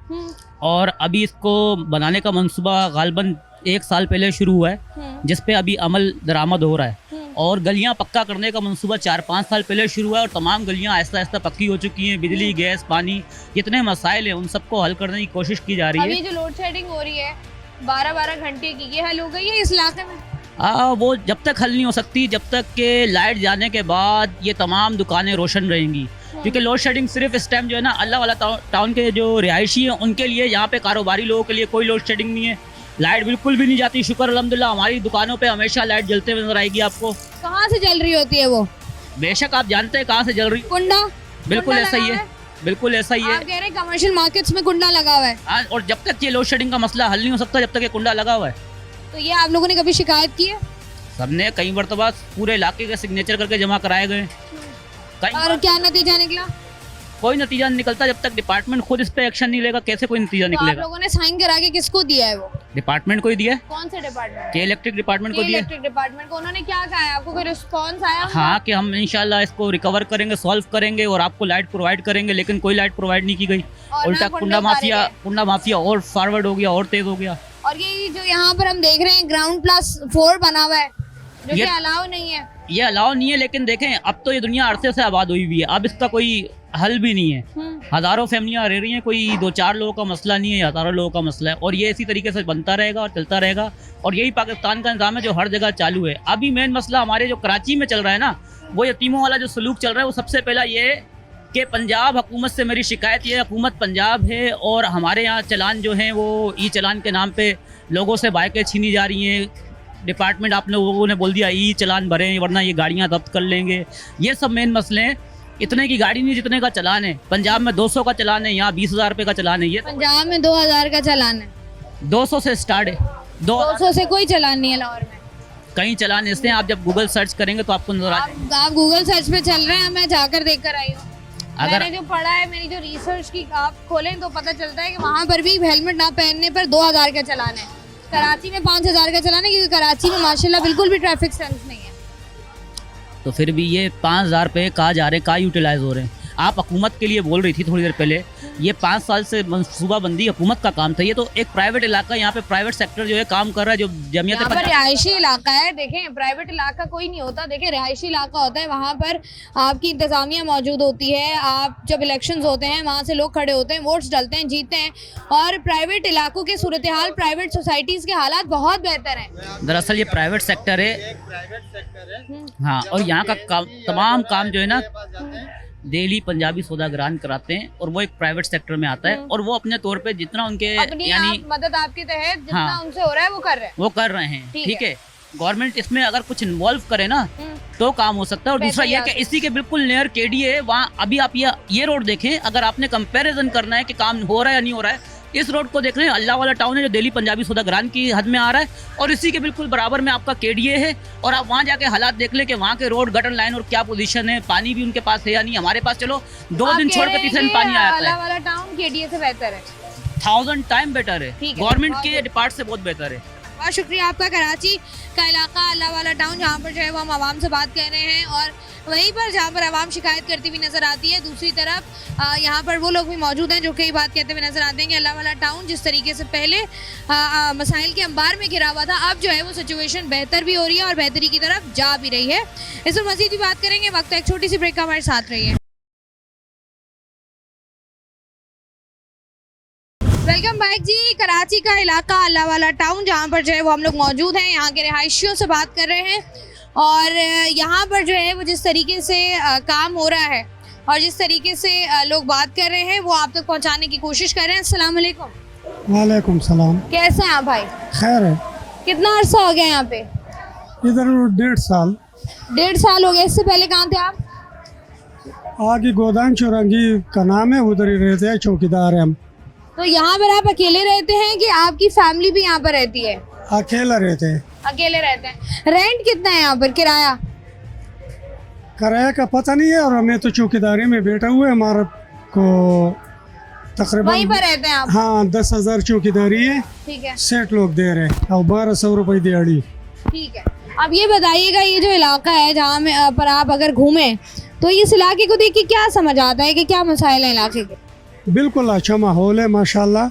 और अभी इसको बनाने का मंसूबा गालबन 1 साल पहले शुरू हुआ है, जिस पे अभी अमल दरामद हो रहा है। और गलियां पक्का करने का मंसूबा 4-5 साल पहले शुरू हुआ है और तमाम गलियां आहिस्ता आहिस्ता पक्की हो चुकी हैं। बिजली, गैस, पानी, जितने मसाइल हैं उन सबको हल करने की कोशिश की जा रही है। अभी जो लोड शेडिंग हो रही है 12-12 घंटे की, ये हल हो गई है इस इलाके में? वो जब तक हल नहीं हो सकती जब तक के लाइट जाने के बाद ये तमाम दुकानें रोशन रहेंगी, क्योंकि लोड शेडिंग सिर्फ इस टाइम जो है ना अल्लाह वाला टाउन के जो रिहायशी हैं उनके लिए, यहाँ पे कारोबारी लोगों के लिए कोई लोड शेडिंग नहीं है। लाइट बिल्कुल भी नहीं जाती, शुक्र अल्हम्दुलिल्लाह। हमारी दुकानों पे हमेशा लाइट जलते हुए नजर आएगी आपको। कहाँ से जल रही होती है वो? बेशक आप जानते हैं कहाँ से जल रही। कुंडा? बिल्कुल ऐसा ही है, बिल्कुल ऐसा ही है। आप कह रहे हैं कमर्शियल मार्केट्स में कुंडा लगा हुआ है, और जब तक ये लोड शेडिंग का मसला हल नहीं हो सकता जब तक ये कुंडा लगा हुआ है। तो ये आप लोगों ने कभी शिकायत की है? सबने कई मरतबा पूरे इलाके के सिग्नेचर करके जमा कराए गए। और क्या नतीजा निकला? कोई नतीजा नहीं निकलता जब तक डिपार्टमेंट खुद इस पे एक्शन नहीं लेगा। कैसे कोई नतीजा तो निकलेगा? आप लोगों ने साइन करा के किसको दिया है वो? डिपार्टमेंट को ही दिया है। कौन से डिपार्टमेंट? के इलेक्ट्रिक डिपार्टमेंट को दिया। इलेक्ट्रिक डिपार्टमेंट को। उन्होंने क्या कहा है आपको? कोई रिस्पांस आया? हाँ कि हम इंशाल्लाह इसको रिकवर करेंगे, सॉल्व करेंगे और आपको लाइट प्रोवाइड करेंगे, लेकिन कोई लाइट प्रोवाइड नहीं की गई। उल्टा कुंडा माफिया और फॉरवर्ड हो गया और तेज हो गया। और ये जो यहाँ पर हम देख रहे हैं ग्राउंड +4 बना हुआ है, जो कि अलाउ नहीं है। ये अलाउ नहीं है, लेकिन देखें अब तो ये दुनिया अरसे से आबाद हुई हुई है, अब इसका कोई हल भी नहीं है। हज़ारों फैमिलियाँ रह रही हैं, कोई 2-4 लोगों का मसला नहीं है, हज़ारों लोगों का मसला है, और ये इसी तरीके से बनता रहेगा और चलता रहेगा। और यही पाकिस्तान का निज़ाम है जो हर जगह चालू है। अभी मेन मसला हमारे जो कराची में चल रहा है ना, वो यतीमों वाला जो सलूक चल रहा है, वो सबसे पहला ये है कि पंजाब हुकूमत से मेरी शिकायत ये, हुकूमत पंजाब है और हमारे यहाँ चलान जो हैं वो ई चलान के नाम पे लोगों से बाइकें छीनी जा रही हैं। डिपार्टमेंट आप लोगों ने बोल दिया ई चलान भरें वरना ये गाड़ियाँ जब्त कर लेंगे। ये सब मेन मसले हैं। इतने की गाड़ी नहीं जितने का चलान है। पंजाब में 200 का चलान है, यहाँ 20,000 रुपये का चलान है। ये पंजाब में 2,000 का चलान है, 200 से स्टार्ट है। 200 से कोई चलान नहीं है लाहौर में। कई चलान ऐसे हैं, आप जब गूगल सर्च करेंगे तो आपको नजर आ जाएगा। आप गूगल सर्च पे चल रहे हैं, मैं जाकर देख कर आई हूँ। अगर मैंने जो पढ़ा है, मेरी जो रिसर्च की आप खोलें तो पता चलता है कि वहाँ पर भी हेलमेट ना पहनने पर 2,000 का चलान है। कराची में 5,000 का चलान है, क्योंकि कराची में माशाल्लाह बिल्कुल भी ट्रैफिक सेंस नहीं है। तो फिर भी ये 5,000 रुपये कहाँ जा रहे हैं, कहाँ यूटिलाइज हो रहे हैं? आप हुकूमत के लिए बोल रही थी थोड़ी देर पहले, ये 5 साल से मनसूबाबंदी हुकूमत का काम था। ये तो एक प्राइवेट इलाका, यहाँ पे प्राइवेट सेक्टर जो है काम कर रहा है, जो जमीयत यहाँ पर रिहायशी इलाका है। देखें, प्राइवेट इलाका कोई नहीं होता। देखें, रिहायशी इलाका होता है, वहाँ पर आपकी इंतजामिया मौजूद होती है। आप जब इलेक्शंस होते हैं वहाँ से लोग खड़े होते हैं, वोट्स डालते हैं, जीतते हैं। और प्राइवेट इलाकों के सूरत हाल, प्राइवेट सोसाइटीज़ के हालात बहुत बेहतर हैं। दरअसल ये प्राइवेट सेक्टर है, हाँ, और यहाँ का तमाम काम जो है ना दिल्ली पंजाबी सौदागरान कराते हैं, और वो एक प्राइवेट सेक्टर में आता है, और वो अपने तौर पे जितना उनके यानी मदद आपके तहत जितना हाँ, उनसे हो रहा है वो कर रहे हैं। ठीक है। गवर्नमेंट इसमें अगर कुछ इन्वॉल्व करे ना तो काम हो सकता है। और दूसरा यह कि इसी के बिल्कुल नियर केडीए है, वहाँ अभी आप ये रोड देखें, अगर आपने कंपैरिजन करना है कि काम हो रहा है या नहीं हो रहा है, इस रोड को देख रहे हैं, अल्लाह वाला टाउन है जो दिल्ली पंजाबी सौदागरान की हद में आ रहा है, और इसी के बिल्कुल बराबर में आपका केडीए है। और आप वहाँ जाके हालात देख लें कि वहाँ के रोड, गटर लाइन और क्या पोजीशन है, पानी भी उनके पास है या नहीं। हमारे पास चलो 2 दिन छोड़ के तीसरे दिन पानी आता है। अल्लाह वाला टाउन केडीए से बेहतर है, 1000 टाइम बेटर है, गवर्नमेंट के डिपार्ट से बहुत बेहतर है। बहुत शुक्रिया आपका। कराची का इलाका अल्लाह वाला टाउन, जहाँ पर जो है वो हम आवाम से बात कर रहे हैं, और वहीं पर जहाँ पर आवाम शिकायत करती हुई नज़र आती है, दूसरी तरफ यहाँ पर वो लोग भी मौजूद हैं जो कई बात कहते हुए नज़र आते हैं कि अल्लाह वाला टाउन जिस तरीके से पहले मसाइल के अंबार में घिरा हुआ था, अब जो है वो सिचुएशन बेहतर भी हो रही है और बेहतरी की तरफ जा भी रही है। इस पर मज़ीद भी बात करेंगे, वक्त एक छोटी सी ब्रेक का, हमारे साथ रहिए। वेलकम बाइक जी। कराची का इलाका अल्लाह वाला टाउन, जहाँ पर जो है वो हम लोग मौजूद हैं, यहाँ के रिहायशियों से बात कर रहे हैं और यहाँ पर जो है वो जिस तरीके से काम हो रहा है और जिस तरीके से लोग बात कर रहे हैं वो आप तक पहुँचाने की कोशिश कर रहे हैं। अस्सलाम वालेकुम। वालेकुम सलाम। कैसे हैं आप भाई? खैर है। कितना अरसा हो गया यहाँ पे? इधर 1.5 साल। 1.5 साल हो गए। इससे पहले कहाँ थे आप? आगे गोदान चौरंगी का नाम है, उधर ही रहते हैं, चौकीदार हैं हम। तो यहाँ पर आप अकेले रहते हैं कि आपकी फैमिली भी यहाँ पर रहती है? अकेला रहते हैं। अकेले रहते हैं। रेंट कितना है यहाँ पर, किराया? किराया का पता नहीं है और हमें तो चौकीदारी में बैठा हुआ है, हमारा को तकरीबन वहीं पर रहते हैं आप? हाँ 10,000 चौकीदारी है, ठीक है, सेठ लोग दे रहे हैं और 1200 रुपये दिहाड़ी। ठीक है। अब ये बताइएगा, ये जो इलाका है जहाँ में पर आप अगर घूमें तो इस इलाके को देख के क्या समझ आता है कि क्या मसाइल है इलाके के? बिल्कुल अच्छा माहौल है माशाल्लाह।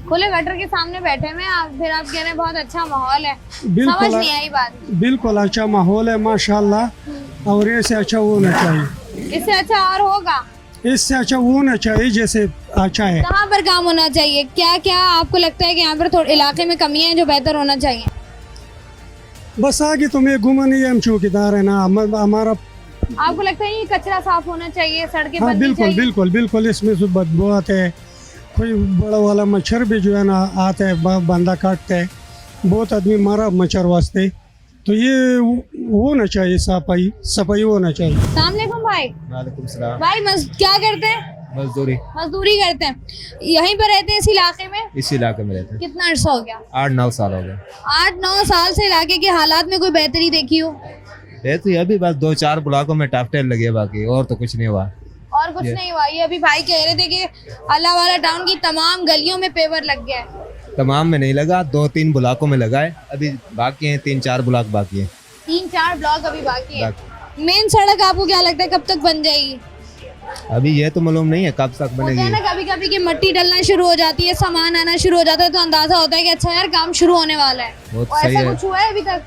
खुले गटर के सामने बैठे हुए हैं आप, फिर आप कह रहे हैं बहुत अच्छा माहौल है। बिल्कुल समझ नहीं आई बात। बिल्कुल अच्छा माहौल है माशाल्लाह और इससे अच्छा होना चाहिए। इससे अच्छा और होगा? इससे अच्छा होना चाहिए जैसे अच्छा है। कहाँ पर काम होना चाहिए? क्या क्या आपको लगता है कि यहाँ पर थोड़े इलाके में कमियाँ हैं जो बेहतर होना चाहिए? बस आगे तुम्हें घूमा नहीं, हम चौकीदार है ना, हमारा। आपको लगता है ये कचरा साफ होना चाहिए, सड़कें हाँ बननी बिल्कुल चाहिए? बिल्कुल बिल्कुल। इसमें से बदबू आते है, कोई बड़ा वाला मच्छर भी जो है ना आता है, बंदा काटता है, बहुत आदमी मारा मच्छर वास्ते। तो ये होना चाहिए, सफाई होना चाहिए। अस्सलाम वालेकुम भाई। वालेकुम सलाम। भाई क्या करते हैं? मजदूरी। मजदूरी करते हैं। यहीं पर रहते हैं इस इलाके में? इस इलाके में रहते हैं। कितना अर्सा हो गया? 8-9 साल हो गए। 8-9 साल से इलाके के हालात में कोई बेहतरी देखी हो? तो अभी बस 2-4 ब्लॉकों में टापटेल लगे हैं, बाकी और तो कुछ नहीं हुआ। और कुछ नहीं हुआ? ये अभी भाई कह रहे थे कि अल्लाह वाला टाउन की तमाम गलियों में पेवर लग गया है। तमाम में नहीं लगा, 2-3 ब्लॉकों में लगा है, अभी बाकी हैं 3-4 ब्लॉक बाकी हैं। 3-4 ब्लॉक अभी बाकी है। मेन सड़क आपको क्या लगता है कब तक बन जाएगी? अभी ये तो मालूम नहीं है कब तक बनेगी। ना कभी कभी कि मट्टी डलना शुरू हो जाती है, सामान आना शुरू हो जाता है, तो अंदाजा होता है कि अच्छा यार काम शुरू होने वाला है। बहुत और सही ऐसा है। कुछ हुआ है अभी तक?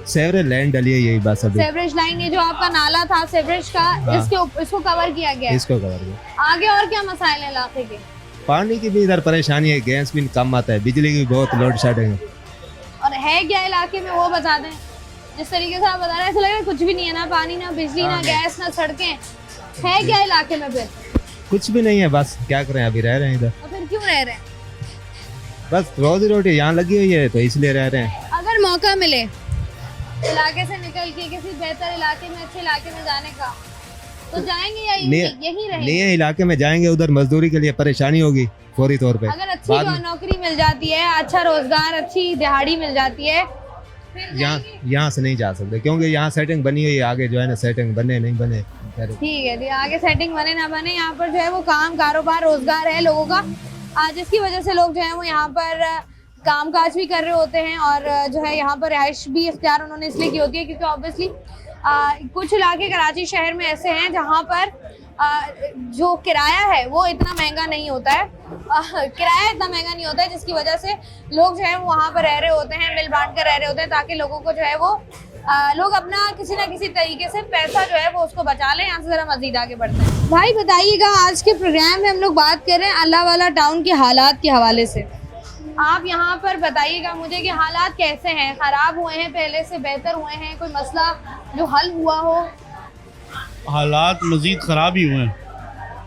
सेवरेज लाइन डली है, यही बस अभी। सेवरेज लाइन, ये जो आपका नाला था सेवरेज का, हाँ। इसको कवर किया गया है। इसको कवर किया। आगे और क्या मसाइल है इलाके के? पानी की भी इधर परेशानी है, गैस भी कम आता है, बिजली की बहुत लोड शेडिंग है। और है क्या इलाके में वो बता दें। जिस तरीके से आप बता रहे हैं ऐसा लग रहा है कुछ भी नहीं है, ना पानी ना बिजली ना गैस ना सड़कें। है क्या इलाके में? फिर कुछ भी नहीं है, बस क्या करें, अभी रह रहे हैं इधर। तो फिर क्यों रह रहे हैं? बस रोजी रोटी यहाँ लगी हुई है तो इसलिए रह रहे हैं। अगर मौका मिले इलाके से निकल के किसी बेहतर इलाके में, अच्छे इलाके में जाने का, तो जाएंगे या यहीं रहेंगे? नए इलाके में जाएंगे, उधर मजदूरी के लिए परेशानी होगी फौरी तौर पे। अगर अच्छी नौकरी मिल जाती है, अच्छा रोजगार, अच्छी दिहाड़ी मिल जाती है, यहाँ से नहीं जा सकते क्योंकि यहाँ सेटिंग बनी हुई है, आगे जो है ना सेटिंग बने नहीं बने। ठीक है जी, आगे सेटिंग बने ना बने, यहाँ पर जो है वो काम कारोबार रोजगार है लोगों का, जिसकी वजह से लोग जो है वो यहाँ पर काम काज भी कर रहे होते हैं और जो है यहाँ पर रिहाइश भी इख्तियार उन्होंने इसलिए की होती है क्योंकि ऑब्वियसली कुछ इलाके कराची शहर में ऐसे हैं जहाँ पर जो किराया है वो इतना महंगा नहीं होता है, किराया इतना महंगा नहीं होता है, जिसकी वजह से लोग जो है वो वहाँ पर रह रहे होते हैं, मिल बांट कर रह रहे होते हैं, ताकि लोगों को जो है वो लोग अपना किसी ना किसी तरीके से पैसा जो है वो उसको बचा लें। यहाँ से जरा मजीद आगे बढ़ते हैं। भाई बताइएगा, आज के प्रोग्राम में हम लोग बात कर रहे हैं अल्लाह वाला टाउन के हालात के हवाले से। आप यहाँ पर बताइएगा मुझे कि हालात कैसे हैं, खराब हुए हैं, पहले से बेहतर हुए हैं, कोई मसला जो हल हुआ हो? हालात मज़ीद ख़राब ही हुए हैं,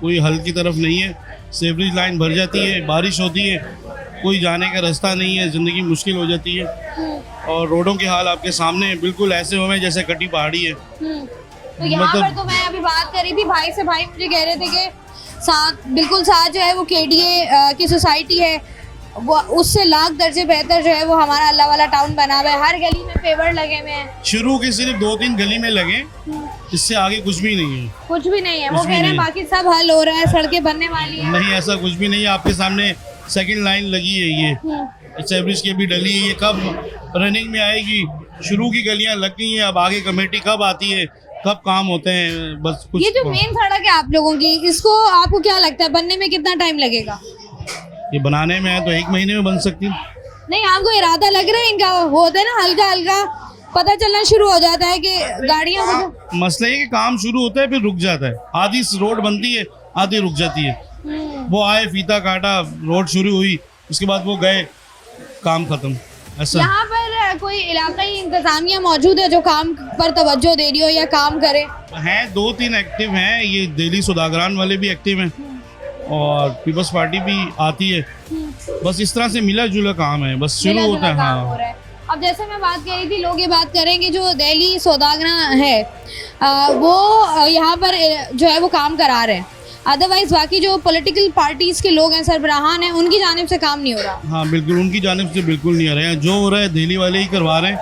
कोई हल की तरफ नहीं है। सेवरेज लाइन भर जाती है, बारिश होती है, कोई जाने का रास्ता नहीं है, ज़िंदगी मुश्किल हो जाती है और रोडों के हाल आपके सामने बिल्कुल ऐसे हुए हैं जैसे कटी पहाड़ी है। तो यहाँ पर तो मैं अभी बात कर रही थी भाई से, भाई मुझे कह रहे थे कि बिल्कुल साथ जो है वो KDA की सोसाइटी है, वो उससे लाख दर्जे बेहतर जो है वो हमारा अल्लाह वाला टाउन बना हुआ है, हर गली में पेवर लगे हुए हैं। शुरू के सिर्फ 2-3 गली में लगे, इससे आगे कुछ भी नहीं है। कुछ भी नहीं है, वो कह रहे हैं बाकी सब हल हो रहा है, सड़कें बनने वाली है। नहीं, ऐसा कुछ भी नहीं है। आपके सामने सेकंड लाइन लगी है, ये सेवरेज की भी डली है, ये कब रनिंग में आएगी? शुरू की गलियां लग गई हैं, अब आगे कमेटी कब आती है, कब काम होते हैं, बस कुछ। ये जो मेन सड़क है आप लोगों की, इसको आपको क्या लगता है बनने में कितना टाइम लगेगा? ये बनाने में है तो 1 महीने में बन सकती है। नहीं, आपको इरादा लग रहा है इनका? होता है ना हल्का हल्का पता चलना शुरू हो जाता है कि गाड़ियां मसला है कि काम शुरू होता है फिर रुक जाता है, आधी रोड बनती है आधी रुक जाती है। वो आए, फीता काटा, रोड शुरू हुई, उसके बाद वो गए, काम खत्म। ऐसा यहाँ पर कोई इलाकाई इंतजामिया मौजूद है जो काम पर तवज्जो दे रही हो या काम करे? हैं 2-3 एक्टिव हैं, ये दिल्ली सौदागरान वाले भी एक्टिव हैं और पीपल्स पार्टी भी आती है। बस इस तरह से मिला जुला काम है, बस शुरू होता है। हाँ, अब जैसे मैं बात कर रही थी, लोग ये बात करेंगे जो दिल्ली सौदागरा है वो यहाँ पर जो है वो काम करा रहे हैं, अदरवाइज बाकी जो पॉलिटिकल पार्टीज के लोग हैं, सरबराहान हैं, उनकी जानिब से काम नहीं हो रहा। हाँ बिल्कुल, उनकी जानिब से बिल्कुल नहीं आ रहे हैं। जो हो रहा है दिल्ली वाले ही करवा रहे हैं,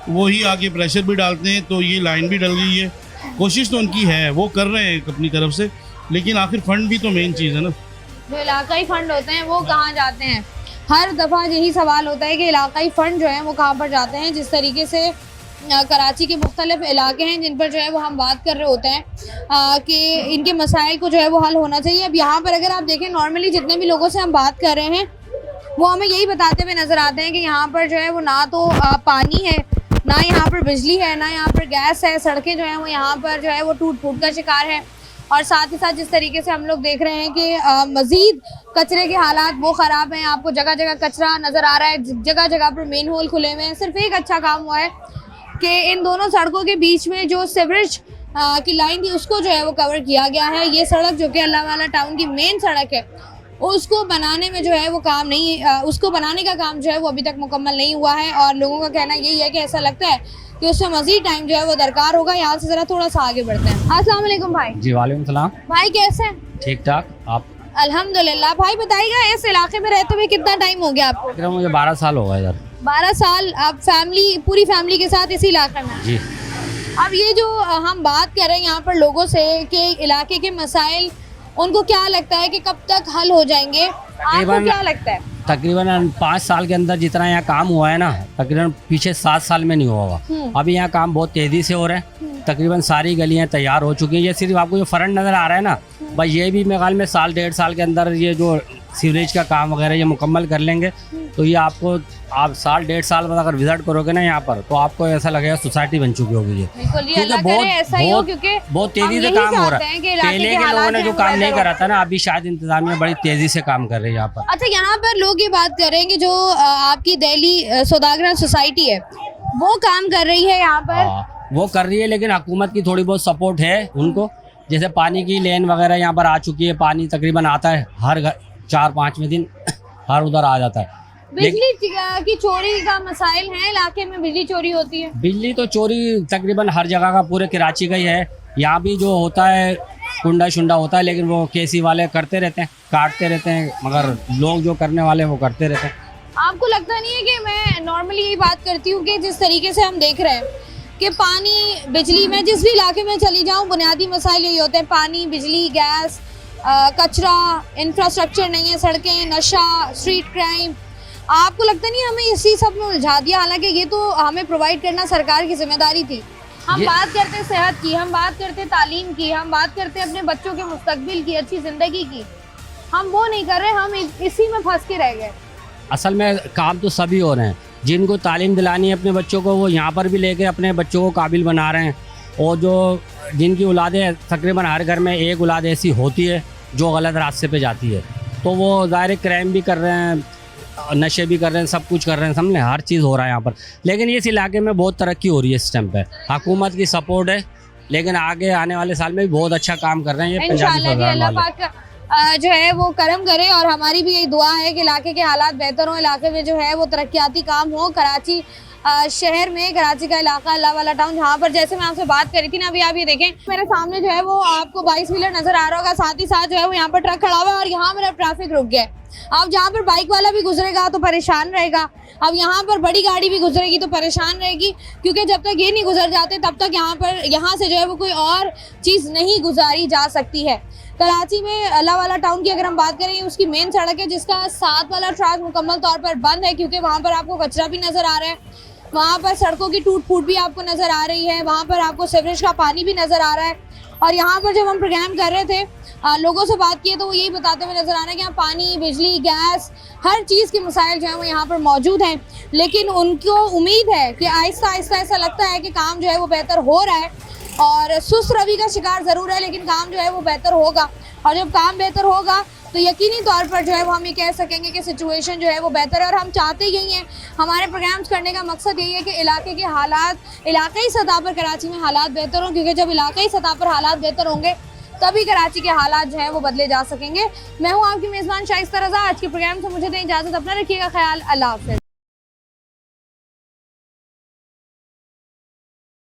वो ही आगे प्रेशर भी डालते हैं, तो ये लाइन भी डल गई है। कोशिश तो उनकी है, वो कर रहे हैं अपनी तरफ से, लेकिन आखिर फंड भी तो मेन चीज़ है ना। जो इलाकाई फंड होते हैं वो कहाँ जाते हैं? हर दफ़ा यही सवाल होता है कि इलाकाई फ़ंड जो है वो कहाँ पर जाते हैं। जिस तरीके से कराची के मुख्तलिफ इलाके हैं जिन पर जो है वो हम बात कर रहे होते हैं कि इनके मसाइल को जो है वो हल होना चाहिए। अब यहाँ पर अगर आप देखें, नॉर्मली जितने भी लोगों से हम बात कर रहे हैं वो हमें यही बताते हुए नज़र आते हैं कि यहाँ पर जो है वो ना तो पानी है, ना यहाँ पर बिजली है, ना यहाँ पर गैस है। सड़कें जो हैं वो यहाँ पर जो है वो टूट फूट का शिकार है। और साथ ही साथ जिस तरीके से हम लोग देख रहे हैं कि मज़ीद कचरे के हालात वो ख़राब हैं। आपको जगह जगह कचरा नज़र आ रहा है, जगह जगह पर मेन होल खुले हुए हैं। सिर्फ एक अच्छा काम हुआ है कि इन दोनों सड़कों के बीच में जो सीवरेज की लाइन थी उसको जो है वो कवर किया गया है। ये सड़क जो कि अल्लाहवाला टाउन की मेन सड़क है, उसको बनाने में जो है वो काम नहीं, उसको बनाने का काम जो है वो अभी तक मुकम्मल नहीं हुआ है। और लोगों का कहना यही है कि ऐसा लगता है कि उसमें मज़ीद टाइम जो है वो दरकार होगा। यहाँ से ज़रा थोड़ा सा आगे बढ़ते हैं। अस्सलाम वालेकुम भाई। जी वालेकुम सलाम। भाई कैसे हैं? ठीक ठाक, आप? अल्हम्दुलिल्लाह। भाई बताइएगा, इस इलाके में रहते हुए कितना टाइम हो गया आपको? तकरीबन मुझे 12 साल हो गए इधर। 12 साल। आप पूरी फैमिली के साथ इसी इलाके में? जी। अब ये जो हम बात कर रहे हैं यहाँ पर लोगों से कि इलाके के मसाइल उनको क्या लगता है कि कब तक हल हो जाएंगे, आपको क्या लगता है? तकरीबन 5 साल के अंदर जितना यहाँ काम हुआ है ना, तकरीबन पीछे 7 साल में नहीं हुआ होगा। अभी यहाँ काम बहुत तेज़ी से हो रहा है। तकरीबन सारी गलियाँ तैयार हो चुकी हैं। ये सिर्फ आपको जो फ्रंट नज़र आ रहा है ना, भाई ये भी मेरे ख्याल में 1-1.5 साल के अंदर ये जो सीवरेज का काम वगैरह ये मुकम्मल कर लेंगे तो ये आपको, आप 1-1.5 साल बाद अगर विजिट करोगे ना यहाँ पर, तो आपको ऐसा लगेगा सोसाइटी बन चुकी होगी ये। बहुत तेज़ी से काम हो रहा है। पहले के लोगों ने जो काम नहीं करा था ना, अभी शायद इंतजामिया बड़ी तेज़ी से काम कर रही है यहाँ पर। अच्छा, यहाँ पर लोग ये बात कर रहे हैं कि जो आपकी दिल्ली सौदागरा सोसाइटी है वो काम कर रही है यहाँ पर। वो कर रही है, लेकिन हुकूमत की थोड़ी बहुत सपोर्ट है उनको। जैसे पानी की लेन वगैरह यहाँ पर आ चुकी है, पानी तकरीबन आता है हर 4-5वें दिन हर उधर आ जाता है। बिजली की चोरी का मसाइल है इलाके में, बिजली चोरी होती है। बिजली तो चोरी तकरीबन हर जगह का, पूरे कराची का ही है। यहाँ भी जो होता है कुंडा शुंडा होता है, लेकिन वो केसी वाले करते रहते हैं, काटते रहते हैं, मगर लोग जो करने वाले वो करते रहते हैं। आपको लगता नहीं है कि मैं नॉर्मली यही बात करती हूँ कि जिस तरीके से हम देख रहे हैं कि पानी बिजली में जिस भी इलाके में चली जाऊँ बुनियादी मसाइल यही होते हैं, पानी, बिजली, गैस, कचरा, इंफ्रास्ट्रक्चर नहीं है, सड़कें, नशा, स्ट्रीट क्राइम। आपको लगता नहीं हमें इसी सब में उलझा दिया? हालांकि ये तो हमें प्रोवाइड करना सरकार की जिम्मेदारी थी। हम बात करते सेहत की, हम बात करते तालीम की, हम बात करते अपने बच्चों के मुस्तकबिल की, अच्छी ज़िंदगी की। हम वो नहीं कर रहे, हम इसी में फंस के रह गए। असल में काम तो सभी हो रहे हैं। जिनको तालीम दिलानी है अपने बच्चों को, वो यहाँ पर भी लेके अपने बच्चों को काबिल बना रहे हैं। और जो जिनकी औलादें, तकरीबन हर घर में एक औलाद ऐसी होती है जो गलत रास्ते पे जाती है, तो वो ज़ाहिर क्राइम भी कर रहे हैं, नशे भी कर रहे हैं, सब कुछ कर रहे हैं, समझे, हर चीज़ हो रहा है यहाँ पर। लेकिन इस इलाके में बहुत तरक्की हो रही है इस टाइम पे, हुकूमत की सपोर्ट है। लेकिन आगे आने वाले साल में भी बहुत अच्छा काम कर रहे हैं ये पंजाबी जो है वो करम करे। और हमारी भी यही दुआ है कि इलाके के हालात बेहतर हों, इलाके में जो है वो तरक्याती काम हो। कराची शहर में, कराची का इलाका अल्लाहवाला टाउन, जहाँ पर जैसे मैं आपसे बात करी थी ना, अभी आप ये देखें मेरे सामने जो है वो आपको 22 व्हीलर नजर आ रहा होगा, साथ ही साथ जो है वो यहाँ पर ट्रक खड़ा हुआ है और यहाँ मेरा ट्रैफिक रुक गया है। अब जहाँ पर बाइक वाला भी गुजरेगा तो परेशान रहेगा, अब यहाँ पर बड़ी गाड़ी भी गुजरेगी तो परेशान रहेगी, क्योंकि जब तक ये नहीं गुजर जाते तब तक यहाँ से जो है वो कोई और चीज़ नहीं गुजारी जा सकती है। कराची में अल्लाहवाला टाउन की अगर हम बात करें, उसकी मेन सड़क है जिसका 7 वाला ट्रैक मुकम्मल तौर पर बंद है, क्योंकि वहाँ पर आपको कचरा भी नज़र आ रहा है, वहाँ पर सड़कों की टूट फूट भी आपको नज़र आ रही है, वहाँ पर आपको सीवरेज का पानी भी नज़र आ रहा है। और यहाँ पर जब हम प्रोग्राम कर रहे थे, लोगों से बात किए तो वो यही बताते हुए नज़र आ रहे हैं कि यहाँ पानी, बिजली, गैस, हर चीज़ के मसाइल जो हैं वो यहाँ पर मौजूद हैं। लेकिन उनको उम्मीद है कि आहिस्ता आहिस्ता ऐसा लगता है कि काम जो है वो बेहतर हो रहा है, और सुस्त रवि का शिकार ज़रूर है, लेकिन काम जो है वो बेहतर होगा। और जब काम बेहतर होगा तो यकीनी तौर पर जो है वो हम ये कह सकेंगे कि सिचुएशन जो है वो बेहतर है। और हम चाहते यही हैं, हमारे प्रोग्राम्स करने का मकसद यही है कि इलाके के हालात, इलाकाई सतह पर कराची में हालात बेहतर हों, क्योंकि जब इलाकाई सतह पर हालात बेहतर होंगे तभी कराची के हालात जो हैं वो बदले जा सकेंगे। मैं हूँ आपकी मेज़बान शाइस्ता रज़ा। आज के प्रोग्राम से मुझे दें इजाज़त, अपना रखिएगा ख्याल, अल्लाह हाफ़िज़।